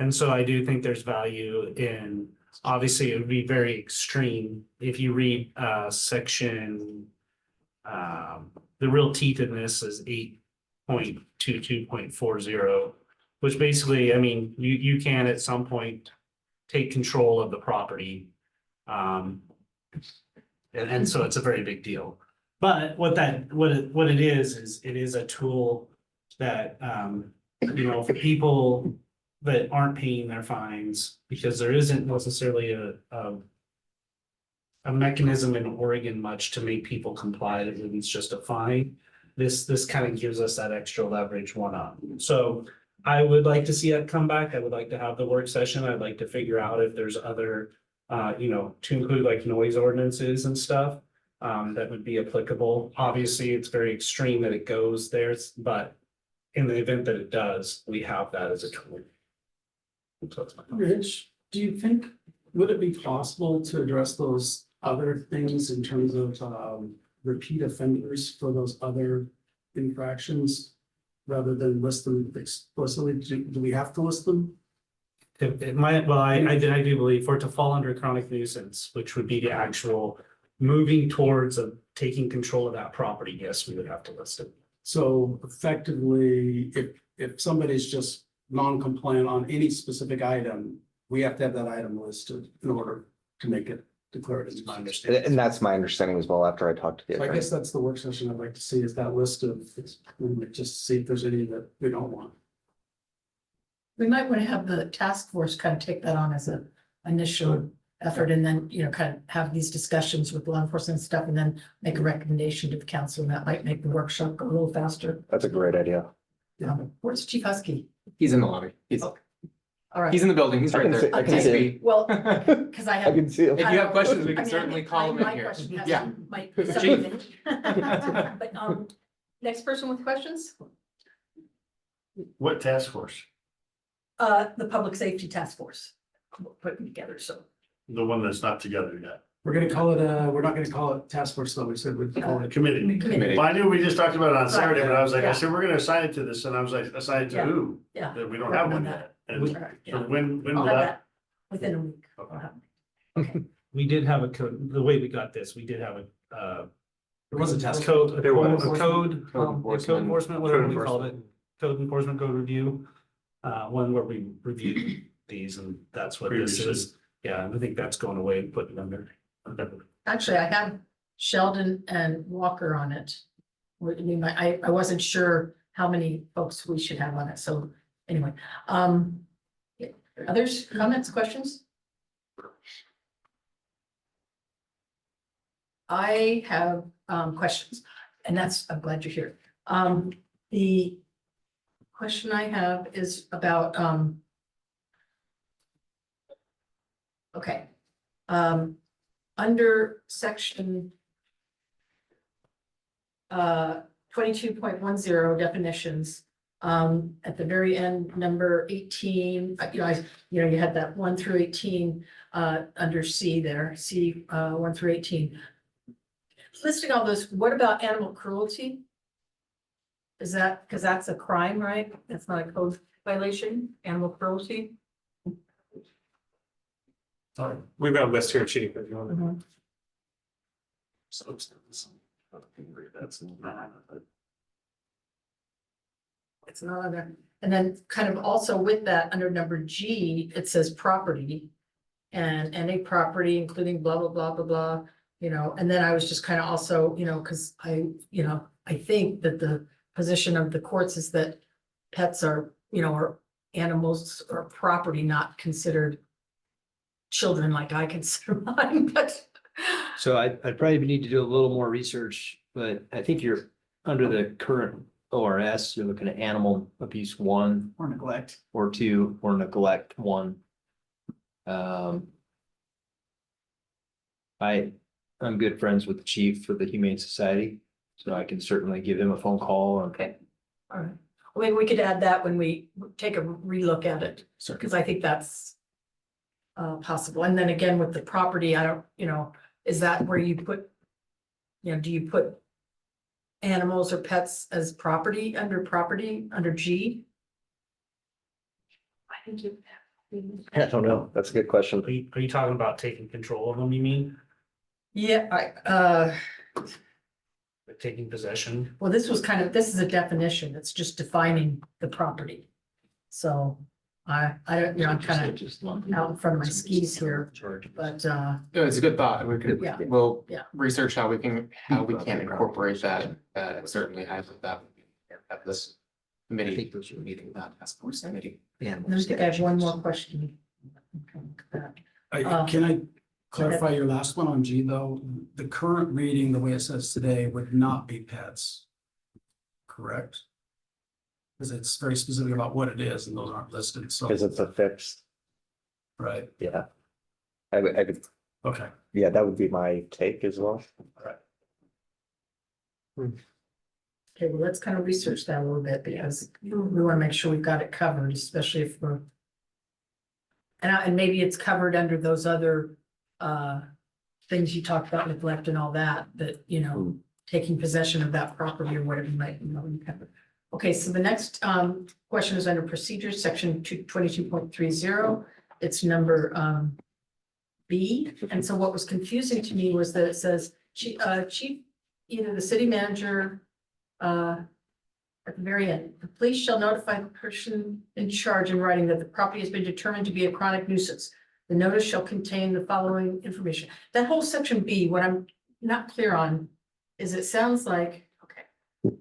And so I do think there's value in, obviously, it would be very extreme if you read section. The real teeth in this is 8.22.40, which basically, I mean, you can at some point take control of the property. And so it's a very big deal. But what it is it is a tool that, for people that aren't paying their fines, because there isn't necessarily a mechanism in Oregon much to make people comply. It's just a fine. This kind of gives us that extra leverage one-up. So I would like to see that come back. I would like to have the work session. I'd like to figure out if there's other, to include like noise ordinances and stuff, that would be applicable. Obviously, it's very extreme that it goes there, but in the event that it does, we have that as a tool. So that's my thought. Rich, do you think, would it be possible to address those other things in terms of repeat offenders for those other infractions? Rather than list them explicitly, do we have to list them? It might, well, I do believe for it to fall under chronic nuisance, which would be the actual moving towards taking control of that property, yes, we would have to list it. So effectively, if somebody's just non-compliant on any specific item, we have to have that item listed in order to make it declared as my understanding. And that's my understanding as well after I talked to the So I attorney. guess that's the work session I'd like to see, is that list of, just see if there's any that we don't want. We might want to have the task force kind of take that on as an initial effort and then, kind of have these discussions with law enforcement and stuff and then make a recommendation to the council and that might make the workshop go a little faster. That's a great idea. Where's Chief Husky? He's in the lobby. All right. He's in the building. He's I right can there. see- I can Can't see speak. Well, because I I have. can see him. If you have questions, we I can mean, certainly call him my in here. question has- Yeah. Might be Chief. something. But, next person with questions? What task force? The Public Safety Task Force, putting together, so. The one that's not together yet. We're gonna call it, we're not gonna call it task force though, we said we'd call it. Committee. Committee. Well, I knew we just talked about it on Saturday, but I was like, Yeah. I said, we're gonna assign it to this, and I was like, assign it to Yeah. who? Yeah. That we don't have one yet. And All right, so yeah. when I'll will have that? that within a week. I'll have it. We did have a code, the way we got this, we did have a There was a task. code, There was. code enforcement, whatever we Code called it. Code enforcement, code review, one where we reviewed these and that's what this Previously. is. Yeah, and I think that's going away and putting under. Actually, I have Sheldon and Walker on it. I wasn't sure how many folks we should have on it, so anyway. Others, comments, questions? I have questions, and I'm glad you're here. The question I have is about okay. Under section 22.10 definitions, at the very end, number 18, you had that 1 through 18 under C there, C 1 through 18. Listing all those, what about animal cruelty? Is that, because that's a crime, right? That's not a code violation, animal cruelty? We've got a list here, Chief, if you want. Mhm. It's not on there. And then kind of also with that, under number G, it says property. And any property, including blah, blah, blah, blah, blah, and then I was just kind of also, because I think that the position of the courts is that pets are, or animals or property not considered children like I consider mine, but. So I'd probably need to do a little more research, but I think you're under the current ORS, you're looking at animal abuse 1 Or neglect. or 2 or neglect 1. I'm good friends with the chief for the Humane Society, so I can certainly give him a phone call and Okay, all right. I mean, we could add that when we take a relook at it, because I think that's possible. And then again, with the property, I don't, is that where you put, do you put animals or pets as property, under G? I think you. I don't know. That's a good question. Are you talking about taking control of them, you mean? Yeah, Like taking possession? well, this is a definition. It's just defining the property. So I don't, I'm kind of out in front of my skis here, but, No, it's a good thought. We could, Yeah. we'll Yeah. research how we can incorporate that. Certainly have that at this committee meeting, that task force committee. I think I have one more question. Can I clarify your last one on G though? The current reading, the way it says today, would not be pets. Correct? Because it's very specific about what it is and those aren't listed, so, Because it's a fixed, right, yeah. I would, okay. yeah, that would be my take as well. Okay, well, let's kind of research that a little bit because we want to make sure we've got it covered, especially if we're. And maybe it's covered under those other things you talked about, neglect and all that, taking possession of that property or whatever you might, cover. Okay, so the next question is under procedures, section 22.30. It's number B. And so what was confusing to me was that it says chief, either the city manager at the very end, the police shall notify the person in charge in writing that the property has been determined to be a chronic nuisance. The notice shall contain the following information. That whole section B, what I'm not clear on is it sounds like, okay.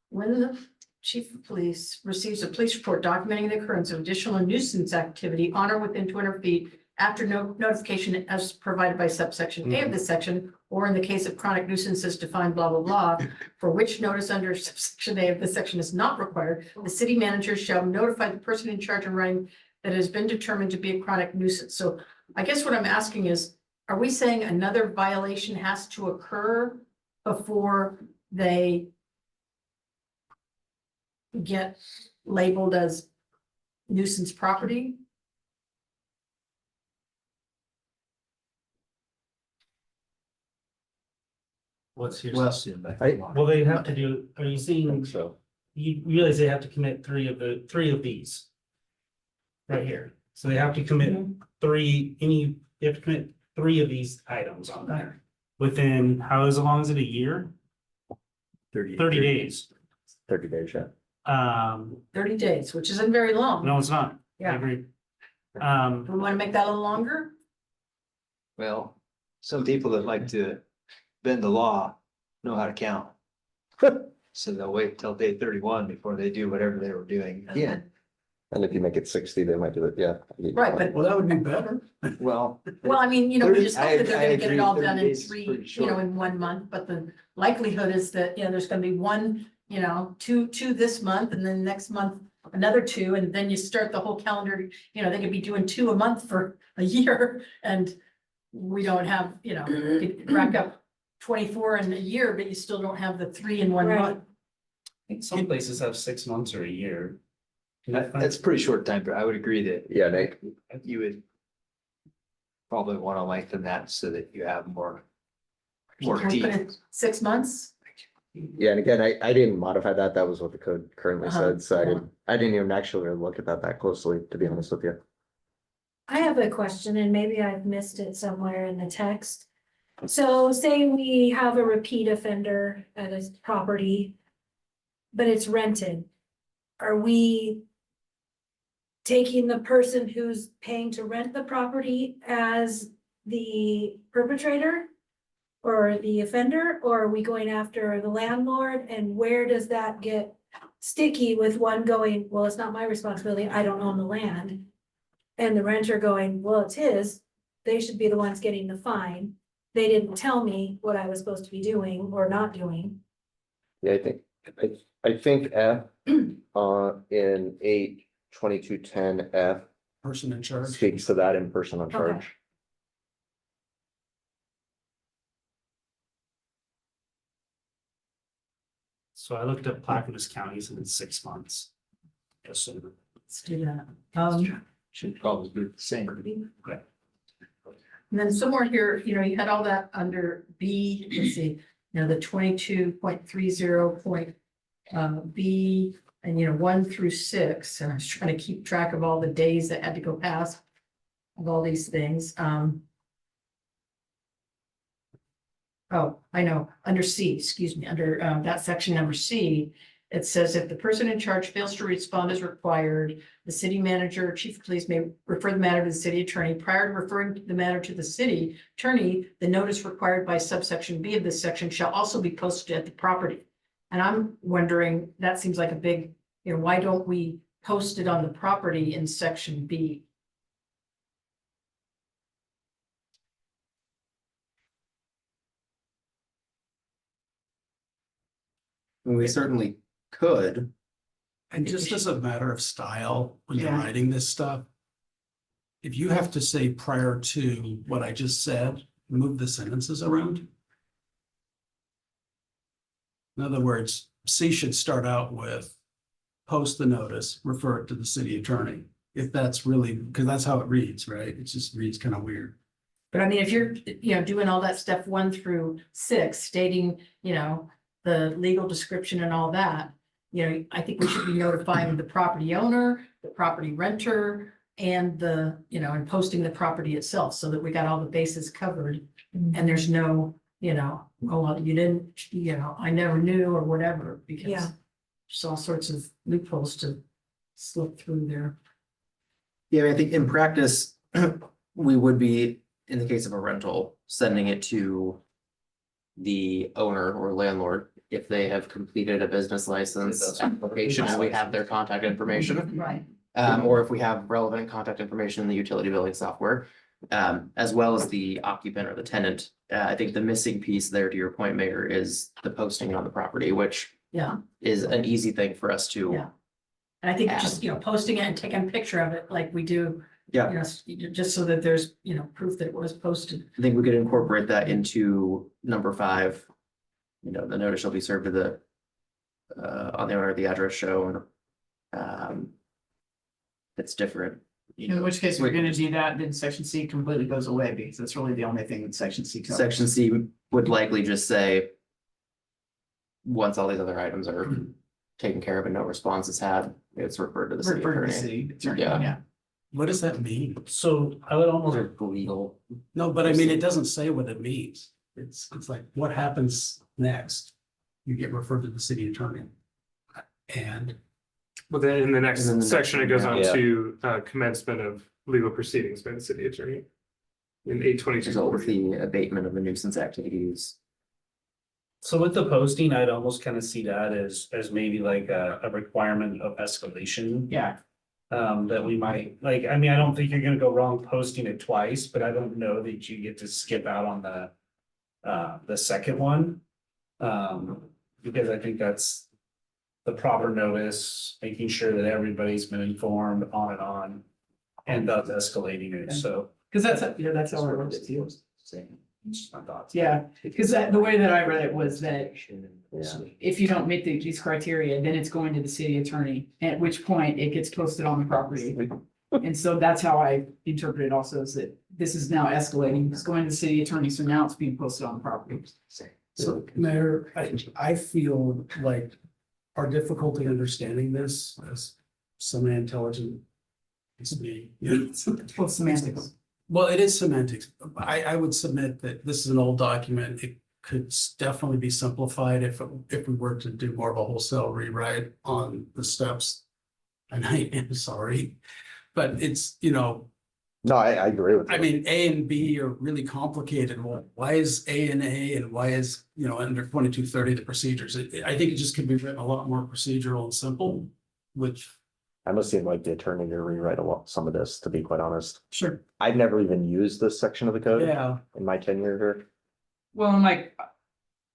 When the chief of police receives a police report documenting the occurrence of additional nuisance activity on or within 200 feet after notification as provided by subsection A of this section, or in the case of chronic nuisances defined blah, blah, blah, for which notice under subsection A of this section is not required, the city manager shall notify the person in charge of writing that has been determined to be a chronic nuisance. So I guess what I'm asking is, are we saying another violation has to occur before they get labeled as nuisance property? What's your? I Well, they have to do, are you seeing, think so. you realize they have to commit three of these. Right here, so they have to commit you have to commit 3 of these items on there. Within, how long is it, a year? 30 days. 30 days, yeah. 30 days, which isn't very long. No, it's not. I Yeah. agree. We want to make that a little longer? well, some people that like to bend the law know how to count. So they'll wait till day 31 before they do whatever they were doing again. And if you make it 60, they might do it, yeah. Right, but, Well, that would be better. Well, well, I mean, we 30 just hope that they're I gonna get it agree, all 30 done in days is 3, pretty short. in 1 month, but the likelihood is that, there's gonna be 1, 2 this month, and then next month, another 2, and then you start the whole calendar, they could be doing 2 a month for a year, and we don't have, you could rack up 24 in a year, but you still don't have the 3 in 1 Right. month. I think some places have 6 months or a year. that's a pretty short time, but I would agree that Yeah, Nate. you would probably want to lengthen that so that you have more Can we put teeth. it 6 months? Yeah, and again, I didn't modify that. That was what the code currently Uh-huh. said, so I didn't even actually look at that closely, to be honest with you. I have a question and maybe I've missed it somewhere in the text. So say we have a repeat offender at a property, but it's rented. Are we taking the person who's paying to rent the property as the perpetrator or the offender, or are we going after the landlord? And where does that get sticky with one going, well, it's not my responsibility, I don't own the land. And the renter going, well, it's his, they should be the ones getting the fine. They didn't tell me what I was supposed to be doing or not doing. Yeah, I think I think F, in 8/22/10 F Person in charge. speaks to that in person on charge. So I looked at Plaquemines counties and it's 6 months. Just so Let's do that. Should probably be the same. And then somewhere here, you had all that under B, let's see, the 22.30 B, and 1 through 6, and I was trying to keep track of all the days that had to go past of all these things. Oh, I know, under C, excuse me, under that section number C, it says if the person in charge fails to respond as required, the city manager, or chief of police may refer the matter to the city attorney. Prior to referring the matter to the city attorney, the notice required by subsection B of this section shall also be posted at the property. And I'm wondering, that seems like a big, why don't we post it on the property in section B? We certainly could. And just as a matter of style, when you're Yeah. writing this stuff. If you have to say prior to what I just said, move the sentences around. In other words, C should start out with post the notice, refer it to the city attorney. If that's really, because that's how it reads, right? It just reads kind of weird. But I mean, if you're, doing all that stuff 1 through 6, stating, the legal description and all that, I think we should be notifying the property owner, the property renter, and and posting the property itself so that we got all the bases covered. And there's no, oh, well, you didn't, I never knew or whatever, because Yeah. there's all sorts of loopholes to slip through there. Yeah, I think in practice, we would be, in the case of a rental, sending it to the owner or landlord if they have completed a business license application and we have their contact information. Right. Or if we have relevant contact information in the utility billing software, as well as the occupant or the tenant. I think the missing piece there, to your point, Mayor, is the posting on the property, which Yeah. is an easy thing for us to. Yeah. And I think just, posting it and taking a picture of it like we do. Yeah. Just so that there's, proof that it was posted. I think we could incorporate that into number 5. The notice shall be served to the on the owner of the address shown. It's different. In which case, if we're gonna do that, then section C completely goes away because that's really the only thing that section C covers. Section C would likely just say, once all these other items are taken care of and no response is had, it's referred to the city Refer to the attorney. city attorney, Yeah. yeah. What does that mean? So I would almost, They're legal. No, but I mean, it doesn't say what it means. It's like, what happens next? You get referred to the city attorney. And Well, then in the next And then the section, it next goes one, on yeah. to commencement of legal proceedings by the city attorney. In 822. Result with the abatement of the nuisance activities. so with the posting, I'd almost kind of see that as maybe like a requirement of escalation. Yeah, That we might, like, I mean, I don't think you're gonna go wrong posting it twice, but I don't know that you get to skip out on the second one. Because I think that's the proper notice, making sure that everybody's been informed on, and thus escalating it, so. because that's how I wrote it too. Just my thoughts. Yeah, because the way that I read it was that Yeah. if you don't meet these criteria, then it's going to the city attorney, at which point it gets posted on the property. And so that's how I interpret it also, is that this is now escalating, it's going to the city attorney, so now it's being posted on the property. so, Mayor, I feel like our difficulty understanding this as somebody intelligent is me. Well, semantics. Well, it is semantics. I would submit that this is an old document. It could definitely be simplified if we were to do more of a wholesale rewrite on the steps. And I am sorry, but it's, No, I agree with you. I mean, A and B are really complicated. Well, why is A and why is, under 2230, the procedures? I think it just could be written a lot more procedural and simple, which. I must seem like the attorney to rewrite some of this, to be quite honest. Sure. I've never even used this section of the code Yeah, in my tenure here. Well, and like,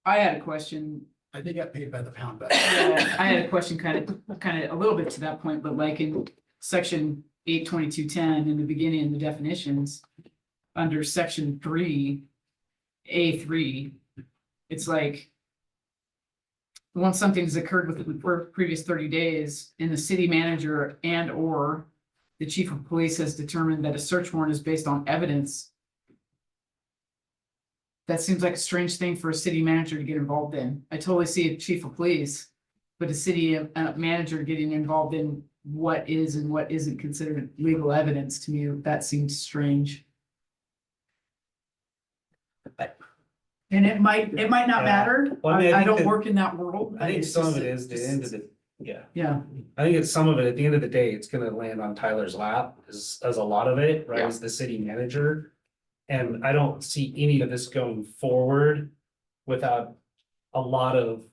I had a question, They got paid by the pound back. Yeah, I had a question kind of a little bit to that point, but like in section 82210 in the beginning of the definitions. Under section 3A3, it's like. Once something has occurred within the previous 30 days and the city manager and or the chief of police has determined that a search warrant is based on evidence. That seems like a strange thing for a city manager to get involved in. I totally see a chief of police, but a city manager getting involved in what is and what isn't considered legal evidence, to me, that seems strange. And it might not matter. Well, I mean, I I think don't that- work in that world. I think It's some of just- it is the end of the, yeah. Yeah, I think it's some of it, at the end of the day, it's gonna land on Tyler's lap, as a lot of it, right, Yeah. as the city manager. And I don't see any of this going forward without a lot of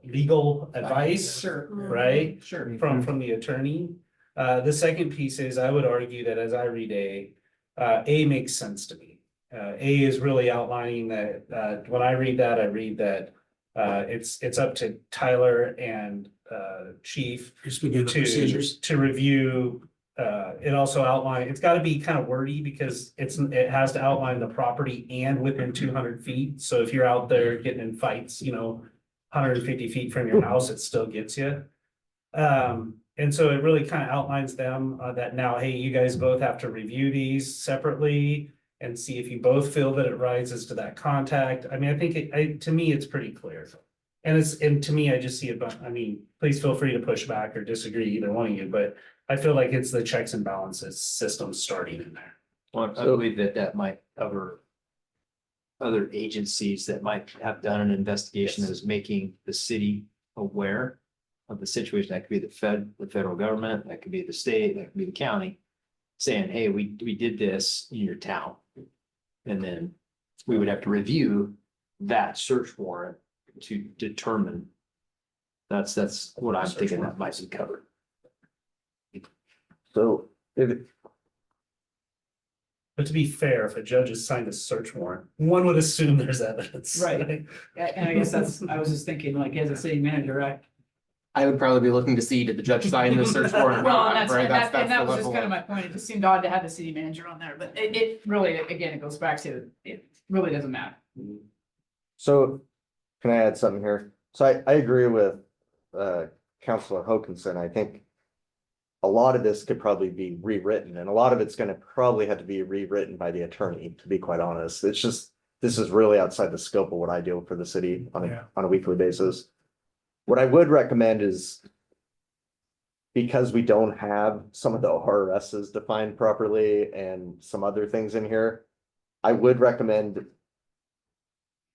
legal advice, sure, right? sure. From the attorney. The second piece is, I would argue that as I read A makes sense to me. A is really outlining that, when I read that, it's up to Tyler and chief Just begin the procedures. to review. It also outline, it's gotta be kind of wordy because it has to outline the property and within 200 feet. So if you're out there getting in fights, 150 feet from your house, it still gets you. And so it really kind of outlines them that now, hey, you guys both have to review these separately and see if you both feel that it rises to that contact. I mean, I think to me, it's pretty clear. And to me, I just see it, but I mean, please feel free to push back or disagree, either one of you, but I feel like it's the checks and balances system starting in there. Well, I believe that might cover other agencies that might have done an investigation that is making the city aware of the situation. That could be the federal government, that could be the state, that could be the county, saying, hey, we did this in your town. And then we would have to review that search warrant to determine. That's what I'm thinking that might be covered. So if, But to be fair, if a judge has signed a search warrant, one would assume there's evidence. Right. And I guess I was just thinking, like, as a city manager, I would probably be looking to see, did the judge sign the search warrant? or well, not, and right? that the was just level kind of my point. It just seemed odd to have the city manager on there, but it really, again, it goes back to, it really doesn't matter. so can I add something here? So I agree with Councilor Hokinson. I think a lot of this could probably be rewritten, and a lot of it's gonna probably have to be rewritten by the attorney, to be quite honest. It's just, this is really outside the scope of what I do for the city on Yeah. a weekly basis. What I would recommend is, because we don't have some of the RSs defined properly and some other things in here, I would recommend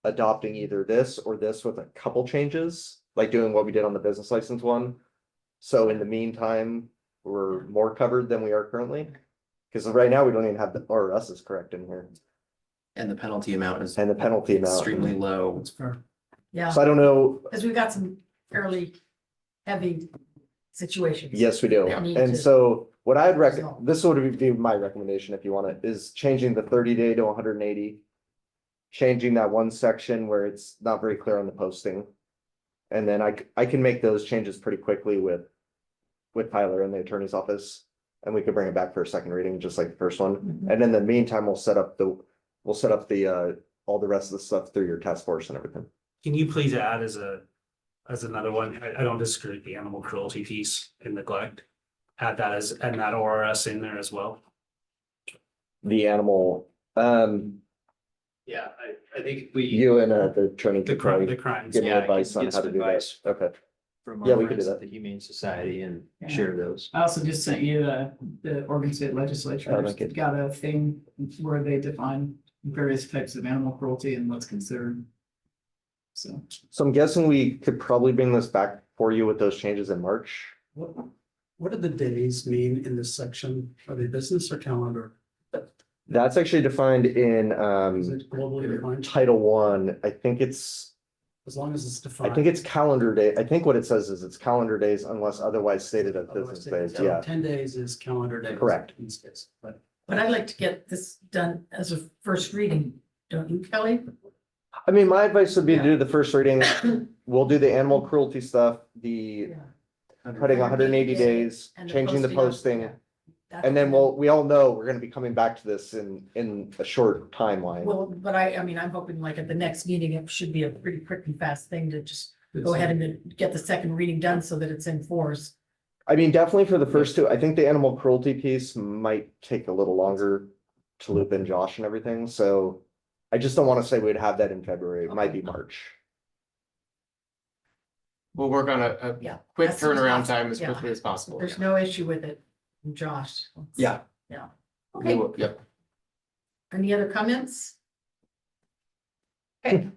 adopting either this or this with a couple changes, like doing what we did on the business license one. So in the meantime, we're more covered than we are currently. Because right now, we don't even have the RSs correct in here, And the penalty amount is and the penalty amount. extremely low. That's fair. Yeah, So I don't know, because we've got some fairly heavy situations. yes, we do. That need And to so what I'd resolve. recommend, this would be my recommendation if you want it, is changing the 30-day to 180. Changing that one section where it's not very clear on the posting. And then I can make those changes pretty quickly with Tyler in the attorney's office. And we could bring it back for a second reading, just like the first one. Mhm. And in the meantime, we'll set up the all the rest of the stuff through your task force and everything. Can you please add as another one, I don't disagree with the animal cruelty piece and neglect. Add that and that ORS in there as well. The animal, Yeah, I think we. you and the attorney The could probably crimes. give me Yeah, advice on get how to some do that. advice. Okay, From Yeah, our we could do friends that. at the Humane Society and Yeah. share those. I also just sent you the Oregon State Legislature. Oh, thank you. Got a thing where they define various types of animal cruelty and what's considered. So, so I'm guessing we could probably bring this back for you with those changes in March. What do the days mean in this section? Are they business or calendar? That's actually defined in Is it globally defined? Title I. I think it's defined. calendar day. I think what it says is it's calendar days unless otherwise stated as business days. So Yeah, 10 days is calendar days. Correct. in this case, but But I'd like to get this done as a first reading, don't you, Kelly? I mean, my advice would be to do the first reading. We'll do the animal cruelty stuff, the cutting 180 days, And the changing the posting, posting. yeah. That's- And then we all know we're gonna be coming back to this in a short timeline. Well, but I mean, I'm hoping like at the next meeting, it should be a pretty quick and fast thing to just go ahead and then get the second reading done so that it's in force. I mean, definitely for the first two, I think the animal cruelty piece might take a little longer to loop in Josh and everything, so. I just don't wanna say we'd have that in February, it might be March. We'll work on a Yeah. quick As soon as turnaround possible, time as yeah. quickly as possible. There's no issue with it, Josh. Yeah. Yeah. We Okay, will- Yep. any other comments? Okay.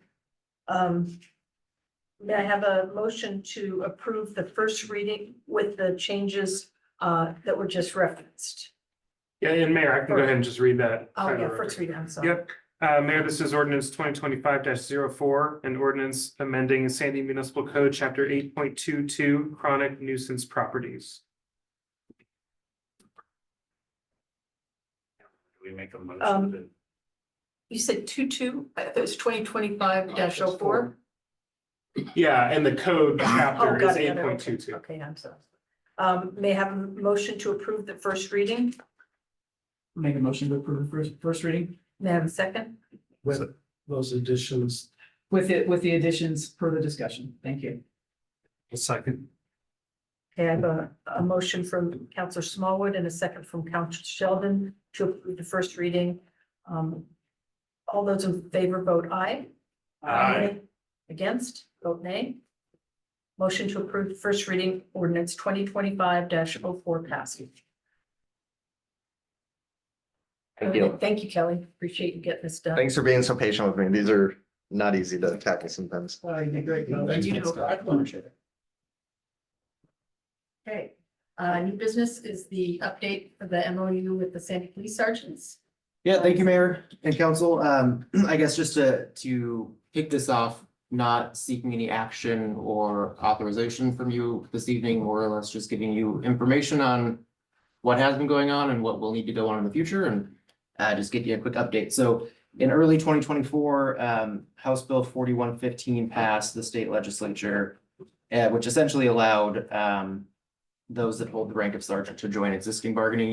May I have a motion to approve the first reading with the changes that were just referenced? Yeah, and Mayor, I can go ahead and just read that. Oh, yeah, first reading, I'm sorry. Yep. Mayor, this is ordinance 2025-04, an ordinance amending Sandy Municipal Code, chapter 8.22, chronic nuisance properties. We make a Um, motion. You said 22, it was 2025-04? Yeah, and the code chapter is got it, got it, 8.22. Okay, I'm sorry. May I have a motion to approve the first reading? Make a motion to approve the first reading May I have a second? With those additions. with the additions per the discussion. Thank you. A second. Okay, I have a motion from Counselor Smallwood and a second from Counselor Sheldon to approve the first reading. All those in favor vote aye. Aye. Against, vote nay. Motion to approve the first reading ordinance 2025-04 passage. Thank you. Thank you, Kelly. Appreciate you getting this done. Thanks for being so patient with me. These are not easy to tackle sometimes. You did great. Okay, new business is the update of the MOU with the Sandy Police Sergeants. Yeah, thank you, Mayor and Council. I guess just to kick this off, not seeking any action or authorization from you this evening, more or less just giving you information on what has been going on and what will need to go on in the future, and just give you a quick update. So in early 2024, House Bill 4115 passed the state legislature, which essentially allowed those that hold the rank of sergeant to join existing bargaining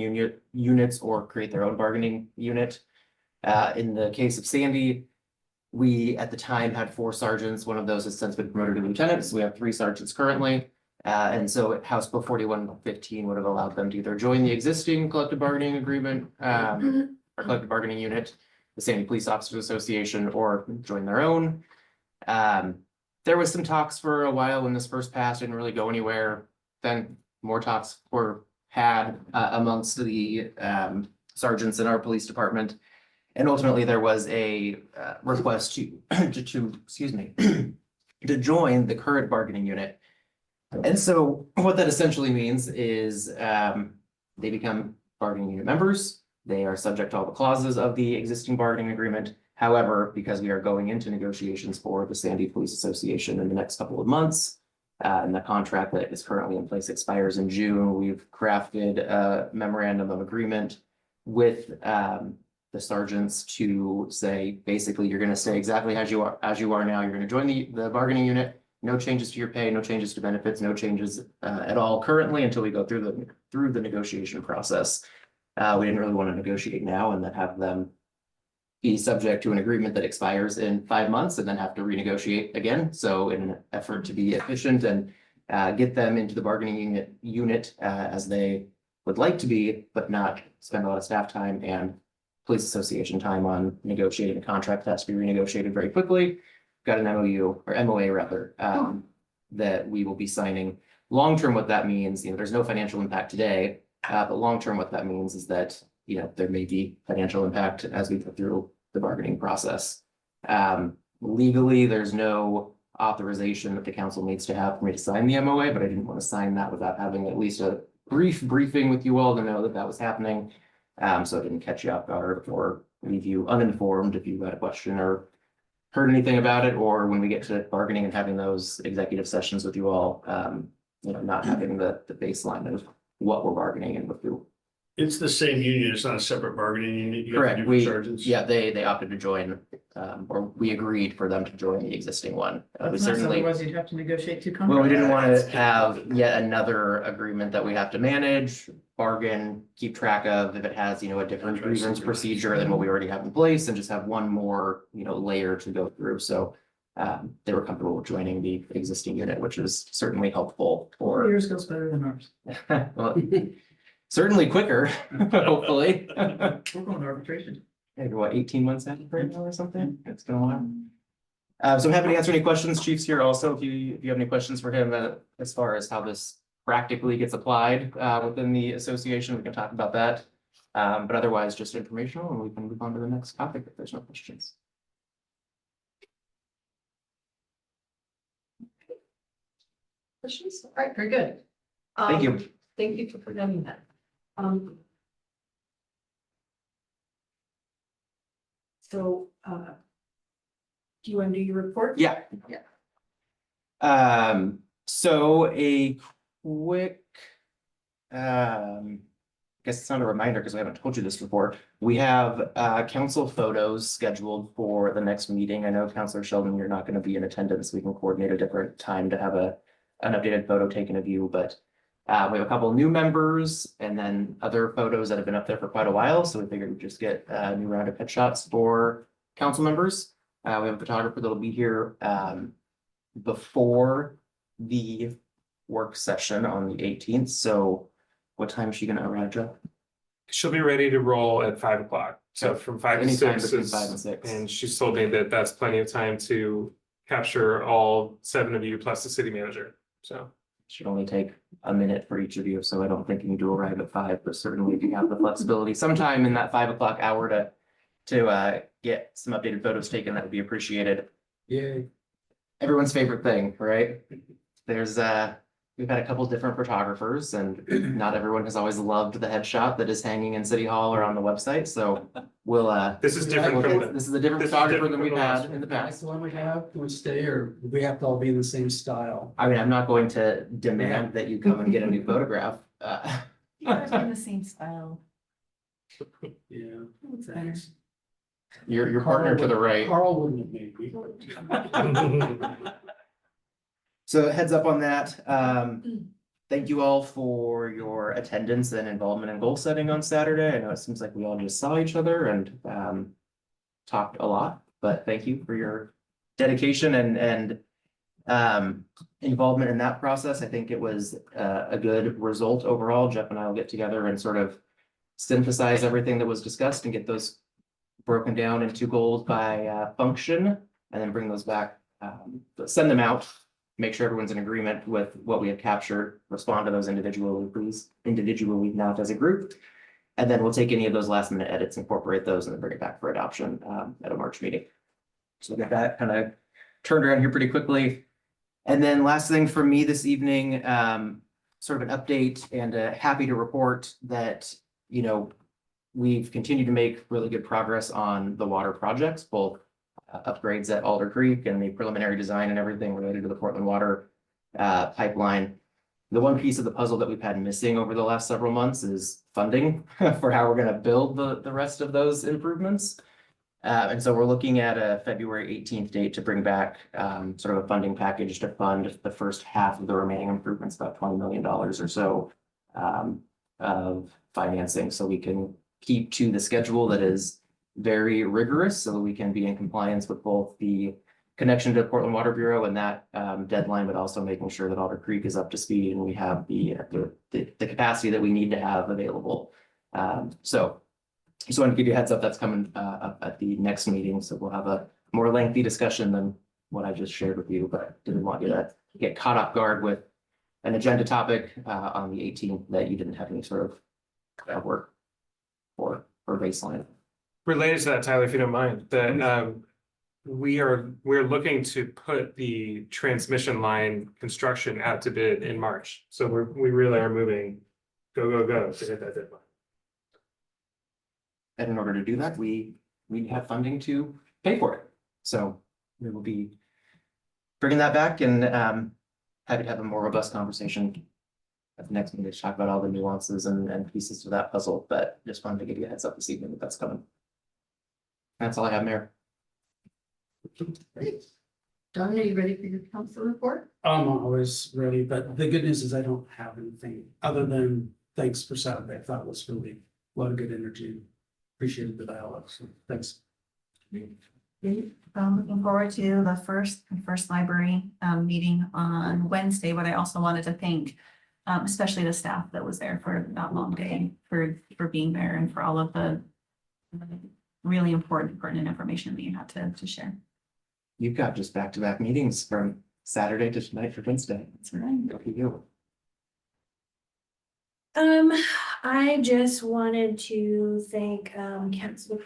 units or create their own bargaining unit. In the case of Sandy, we at the time had 4 sergeants. One of those has since been promoted to lieutenant, so we have 3 sergeants currently. And so House Bill 4115 would have allowed them to either join the existing collective bargaining agreement, or collective bargaining unit, the Sandy Police Officers Association, or join their own. There was some talks for a while when this first passed, didn't really go anywhere. Then more talks were had amongst the sergeants in our police department. And ultimately, there was a request to excuse me, to join the current bargaining unit. And so what that essentially means is they become bargaining unit members. They are subject to all the clauses of the existing bargaining agreement. However, because we are going into negotiations for the Sandy Police Association in the next couple of months, and the contract that is currently in place expires in June, we've crafted a memorandum of agreement with the sergeants to say, basically, you're going to stay exactly as you are now. You're going to join the bargaining unit. No changes to your pay, no changes to benefits, no changes at all currently until we go through the negotiation process. We didn't really want to negotiate now and then have them be subject to an agreement that expires in 5 months and then have to renegotiate again. So in an effort to be efficient and get them into the bargaining unit as they would like to be, but not spend a lot of staff time and police association time on negotiating a contract that has to be renegotiated very quickly. Got an MOU or MOA rather, that we will be signing. Long-term, what that means, there's no financial impact today, but long-term, what that means is that, there may be financial impact as we go through the bargaining process. Legally, there's no authorization that the council needs to have for me to sign the MOA, but I didn't want to sign that without having at least a brief briefing with you all to know that that was happening. So I didn't catch you off guard or leave you uninformed if you had a question or heard anything about it, or when we get to bargaining and having those executive sessions with you all, not having the baseline of what we're bargaining and with who. It's the same union, it's not a separate bargaining unit. You have to Correct, do for we, sergeants. yeah, they opted to join, or we agreed for them to join the existing one. We That's nice, certainly, otherwise you'd have to negotiate two well, we contracts. didn't want to have yet another agreement that we have to manage, bargain, keep track of if it has, you know, a different grievance procedure than what we already have in place and just have one more, you know, layer to go through. So they were comfortable with joining the existing unit, which is certainly helpful for, Yours goes better than ours. well, certainly quicker, hopefully. We're going to arbitration. Maybe what, 18 months out right now or something? It's been a while. So I'm happy to answer any questions. Chief's here also, if you have any questions for him as far as how this practically gets applied within the association, we can talk about that. But otherwise, just informational, and we can move on to the next topic if there's no questions. Questions? All right, very good. Thank you. Thank you for presenting that. So, do you want to do your report? Yeah. Yeah. So a quick, guess it's not a reminder because I haven't told you this before. We have council photos scheduled for the next meeting. I know Councilor Sheldon, you're not going to be in attendance. We can coordinate a different time to have an updated photo taken of you, but we have a couple new members and then other photos that have been up there for quite a while. So we figured we'd just get a new round of headshots for council members. We have a photographer that'll be here before the work session on the 18th. So what time is she gonna arrive, Joe? She'll be ready to roll at 5 o'clock. So from 5 to Anytime 6 between is, 5 and 6. and she's told me that that's plenty of time to capture all 7 of you plus the city manager. So Should only take a minute for each of you, so I don't think you need to arrive at 5, but certainly if you have the flexibility sometime in that 5 o'clock hour to get some updated photos taken, that would be appreciated. yeah. Everyone's favorite thing, right? There's we've had a couple different photographers and not everyone has always loved the headshot that is hanging in City Hall or on the website, so we'll This is different from the, this is a different this is photographer different than from we've the last had in the That's past. the one we have, can we stay, or do we have to all be in the same style? I mean, I'm not going to demand that you come and get a new photograph. You guys are in the same style. Yeah. Thanks. Your partner to the right. Carl wouldn't have made me. So heads up on that. Thank you all for your attendance and involvement in goal setting on Saturday. I know it seems like we all just saw each other and talked a lot, but thank you for your dedication and involvement in that process. I think it was a good result overall. Jeff and I will get together and sort of synthesize everything that was discussed and get those broken down into goals by function, and then bring those back, send them out, make sure everyone's in agreement with what we have captured, respond to those individually, please, individually, not as a group. And then we'll take any of those last minute edits, incorporate those, and then bring it back for adoption at a March meeting. So we got that kind of turned around here pretty quickly. And then last thing for me this evening, sort of an update, and happy to report that, you know, we've continued to make really good progress on the water projects, both upgrades at Alder Creek and the preliminary design and everything related to the Portland water pipeline. The one piece of the puzzle that we've had missing over the last several months is funding for how we're going to build the rest of those improvements. And so we're looking at a February 18th date to bring back sort of a funding package to fund the first half of the remaining improvements, about $20 million or so of financing, so we can keep to the schedule that is very rigorous, so that we can be in compliance with both the connection to Portland Water Bureau and that deadline, but also making sure that Alder Creek is up to speed and we have the capacity that we need to have available. So just wanted to give you a heads up, that's coming up at the next meeting, so we'll have a more lengthy discussion than what I just shared with you, but didn't want you to get caught off guard with an agenda topic on the 18th that you didn't have any sort of work for baseline. Related to that, Tyler, if you don't mind, that we're looking to put the transmission line construction out to bid in March. So we really are moving, go to hit that deadline. And in order to do that, we have funding to pay for it. So we will be bringing that back and happy to have a more robust conversation at the next meeting to talk about all the nuances and pieces to that puzzle, but just wanted to give you a heads up this evening that that's coming. That's all I have, Mayor. Great. Don, are you ready for your council report? I'm always ready, but the good news is I don't have anything other than thanks for Saturday. I thought it was really a lot of good energy. Appreciated the dialogue. So thanks. Looking forward to the first library meeting on Wednesday, but I also wanted to thank especially the staff that was there for that long day, for being there and for all of the really important, pertinent information that you had to share. You've got just back-to-back meetings from Saturday to tonight for Wednesday. That's right. Go for you. I just wanted to thank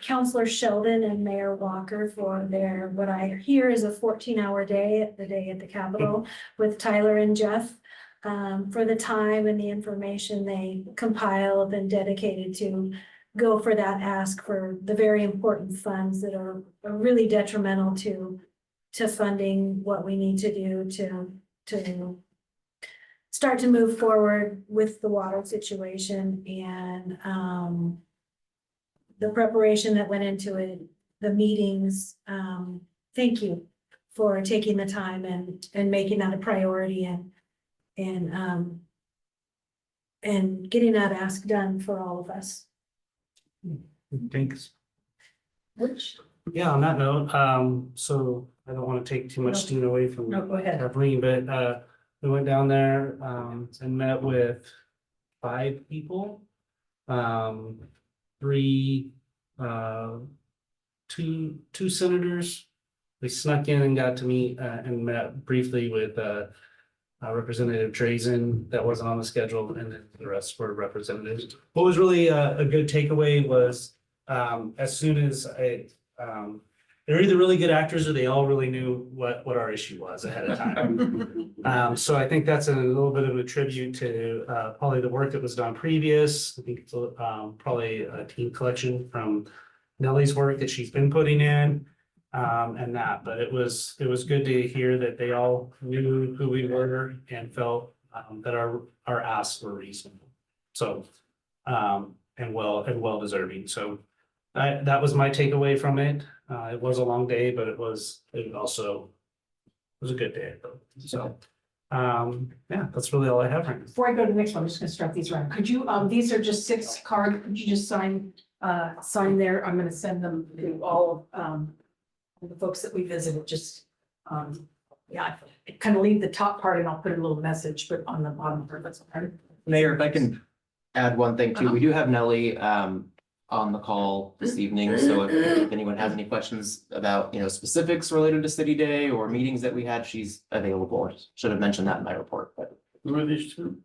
Counselor Sheldon and Mayor Walker for their, what I hear is a 14-hour day at the Capitol with Tyler and Jeff. For the time and the information they compiled and dedicated to go for that ask for the very important funds that are really detrimental to funding what we need to do to start to move forward with the water situation and the preparation that went into it, the meetings. Thank you for taking the time and making that a priority and getting that ask done for all of us. Thanks. Which, Yeah, on that note, so I don't want to take too much steam away from no, go ahead. Kathleen, but we went down there and met with 5 people. 3 two senators. We snuck in and got to meet and met briefly with Representative Drazen that wasn't on the schedule, and then the rest were representatives. What was really a good takeaway was as soon as they're either really good actors or they all really knew what our issue was ahead of time. So I think that's a little bit of a tribute to probably the work that was done previous. I think it's probably a team collection from Nellie's work that she's been putting in. And that, but it was good to hear that they all knew who we were and felt that our asks were reasonable. So and well deserving. So that was my takeaway from it. It was a long day, but it also was a good day. So yeah, that's really all I have right now. Before I go to the next one, I'm just gonna start these around. Could you, these are just 6 cards. Could you just sign there? I'm gonna send them to all of the folks that we visited, just, yeah, I kind of leave the top part and I'll put a little message, but on the bottom part, that's okay. Mayor, if I can add one thing too, we do have Nellie on the call this evening, so if anyone has any questions about, specifics related to City Day or meetings that we had, she's available. I should have mentioned that in my report, but. Who are these 2?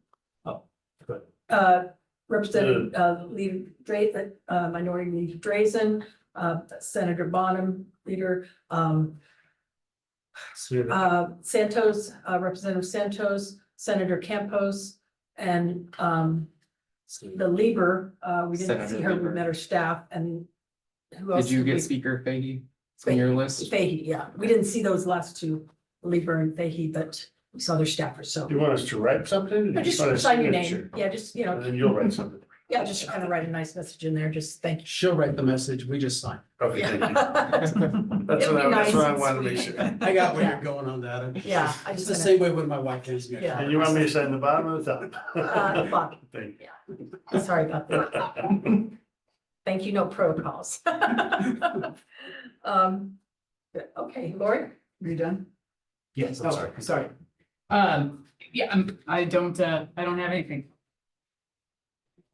Representative Minority Leader Drazen, Senator Bonham, Leader Santos, Representative Santos, Senator Campos, and the Lieber, we didn't Senator see her, we Lieber. met her staff, and who else? Did you we- get Speaker Fahey on your list? Fahey, yeah, we didn't see those last 2, Lieber and Fahey, but we saw their staffers, so. You want us to write something? No, just Want a sign your signature? name, yeah, just, And then you'll write something. yeah, just kind of write a nice message in there, just thank you. She'll write the message. We just sign. Okay, thank you. Yeah. That's It'd what be that's what I nice wanted to and make sweet. sure. I got where you're going on that. Yeah, I It's just the gonna- same way with my wife. Yeah. And you want me to sign the bottom or the top? Bottom. Thank Sorry about that. Thank you, no protocols. Okay, Lori? You done? Yes, I'm sorry. Sorry. Yeah, I don't have anything.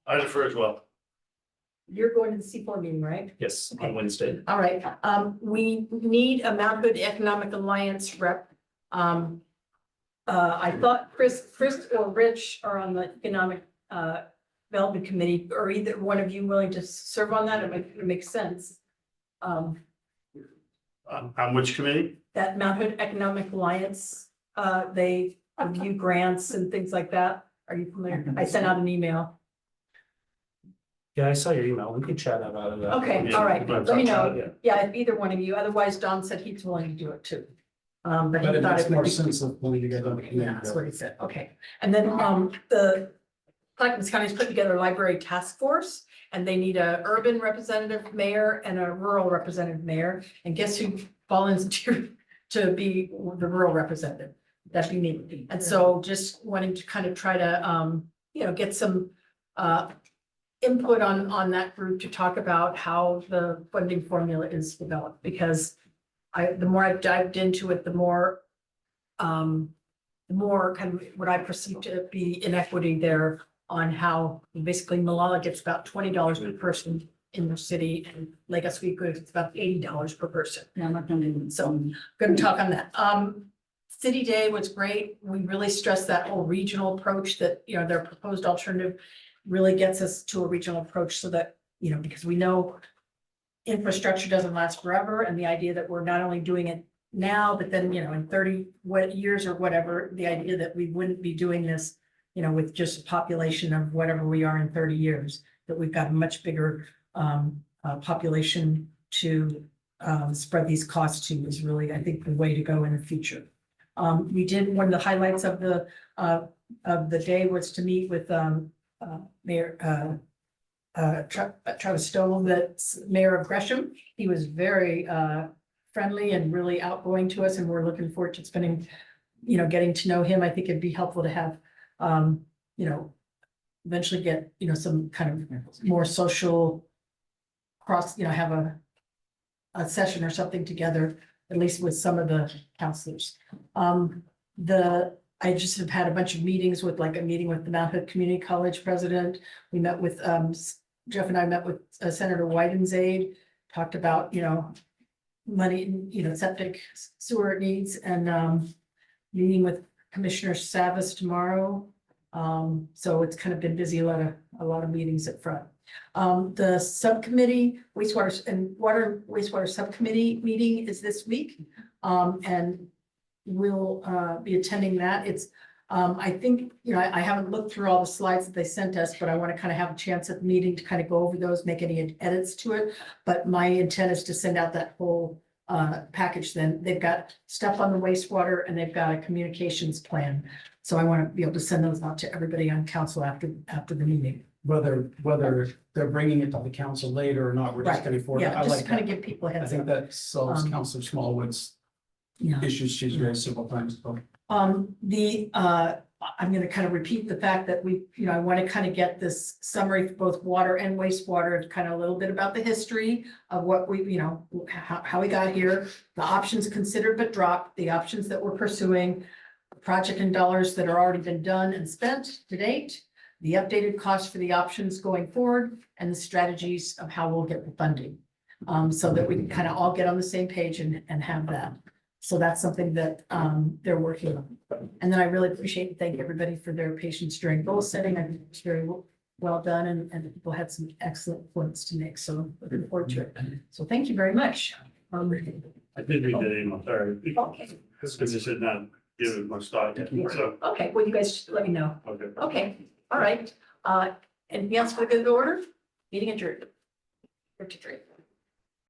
I defer as well. You're going to the C4 meeting, right? Yes, on Wednesday. All right, we need a Mount Hood Economic Alliance rep. I thought Chris or Rich are on the Economic Development Committee, or either one of you willing to serve on that, it makes sense. On which committee? That Mount Hood Economic Alliance, they review grants and things like that. Are you familiar? I sent out an email. Yeah, I saw your email. We can chat about it. Okay, Yeah, all right, yeah, let me know. Yeah. Yeah, if either one of you, otherwise Don said he's willing to do it too. But But he it thought makes it more would. sense of pulling together. Yeah, that's what he said, okay. And then, the Clackamas County's put together a library task force, and they need a urban representative mayor and a rural representative mayor. And guess who volunteered to be the rural representative? That'd be me. And so just wanting to kind of try to, get some input on that group to talk about how the funding formula is developed, because the more I've dived into it, the more kind of what I perceive to be inequity there on how basically Malala gets about $20 per person in the city, and Lake Oswego it's about $80 per person. Yeah, I'm not gonna. So I'm gonna talk on that. City Day was great. We really stressed that whole regional approach that, their proposed alternative really gets us to a regional approach so that, because we know infrastructure doesn't last forever, and the idea that we're not only doing it now, but then, in 30 years or whatever, the idea that we wouldn't be doing this, with just a population of whatever we are in 30 years, that we've got a much bigger population to spread these costs to is really, I think, the way to go in the future. We did, one of the highlights of the day was to meet with Mayor Travis Stoll, that's mayor of Gresham. He was very friendly and really outgoing to us, and we're looking forward to spending, getting to know him. I think it'd be helpful to have, eventually get, some kind of more social have a session or something together, at least with some of the counselors. I just have had a bunch of meetings with, like a meeting with the Mount Hood Community College president. We met with, Jeff and I met with Senator Wyden's aide, talked about, money, septic sewer needs, and meeting with Commissioner Savas tomorrow. So it's kind of been busy, a lot of meetings at front. The subcommittee, wastewater subcommittee meeting is this week. And we'll be attending that. It's, I think, I haven't looked through all the slides that they sent us, but I want to kind of have a chance at the meeting to kind of go over those, make any edits to it. But my intent is to send out that whole package. Then they've got stuff on the wastewater, and they've got a communications plan. So I want to be able to send those out to everybody on council after the meeting. Whether they're bringing it to the council later or not, we're just Right. gonna forward. Yeah, I just like kind of that. give people a I heads think up. that solves Um, Councilor Smallwood's Yeah. issues she's raised several times. So. I'm gonna kind of repeat the fact that I want to kind of get this summary for both water and wastewater, kind of a little bit about the history of what we, how we got here, the options considered but dropped, the options that we're pursuing, project and dollars that are already been done and spent to date, the updated cost for the options going forward, and the strategies of how we'll get the funding. So that we can kind of all get on the same page and have that. So that's something that they're working on. And then I really appreciate and thank everybody for their patience during goal setting. I think it's very well done, and people had some excellent points to make. So looking forward to it. So thank you very much. I did read that email, sorry. Okay. Because you said not give it much thought yet, so, Okay, well, you guys just let me know. okay. Okay, all right. Anything else for the good order? Meeting adjourned. 53.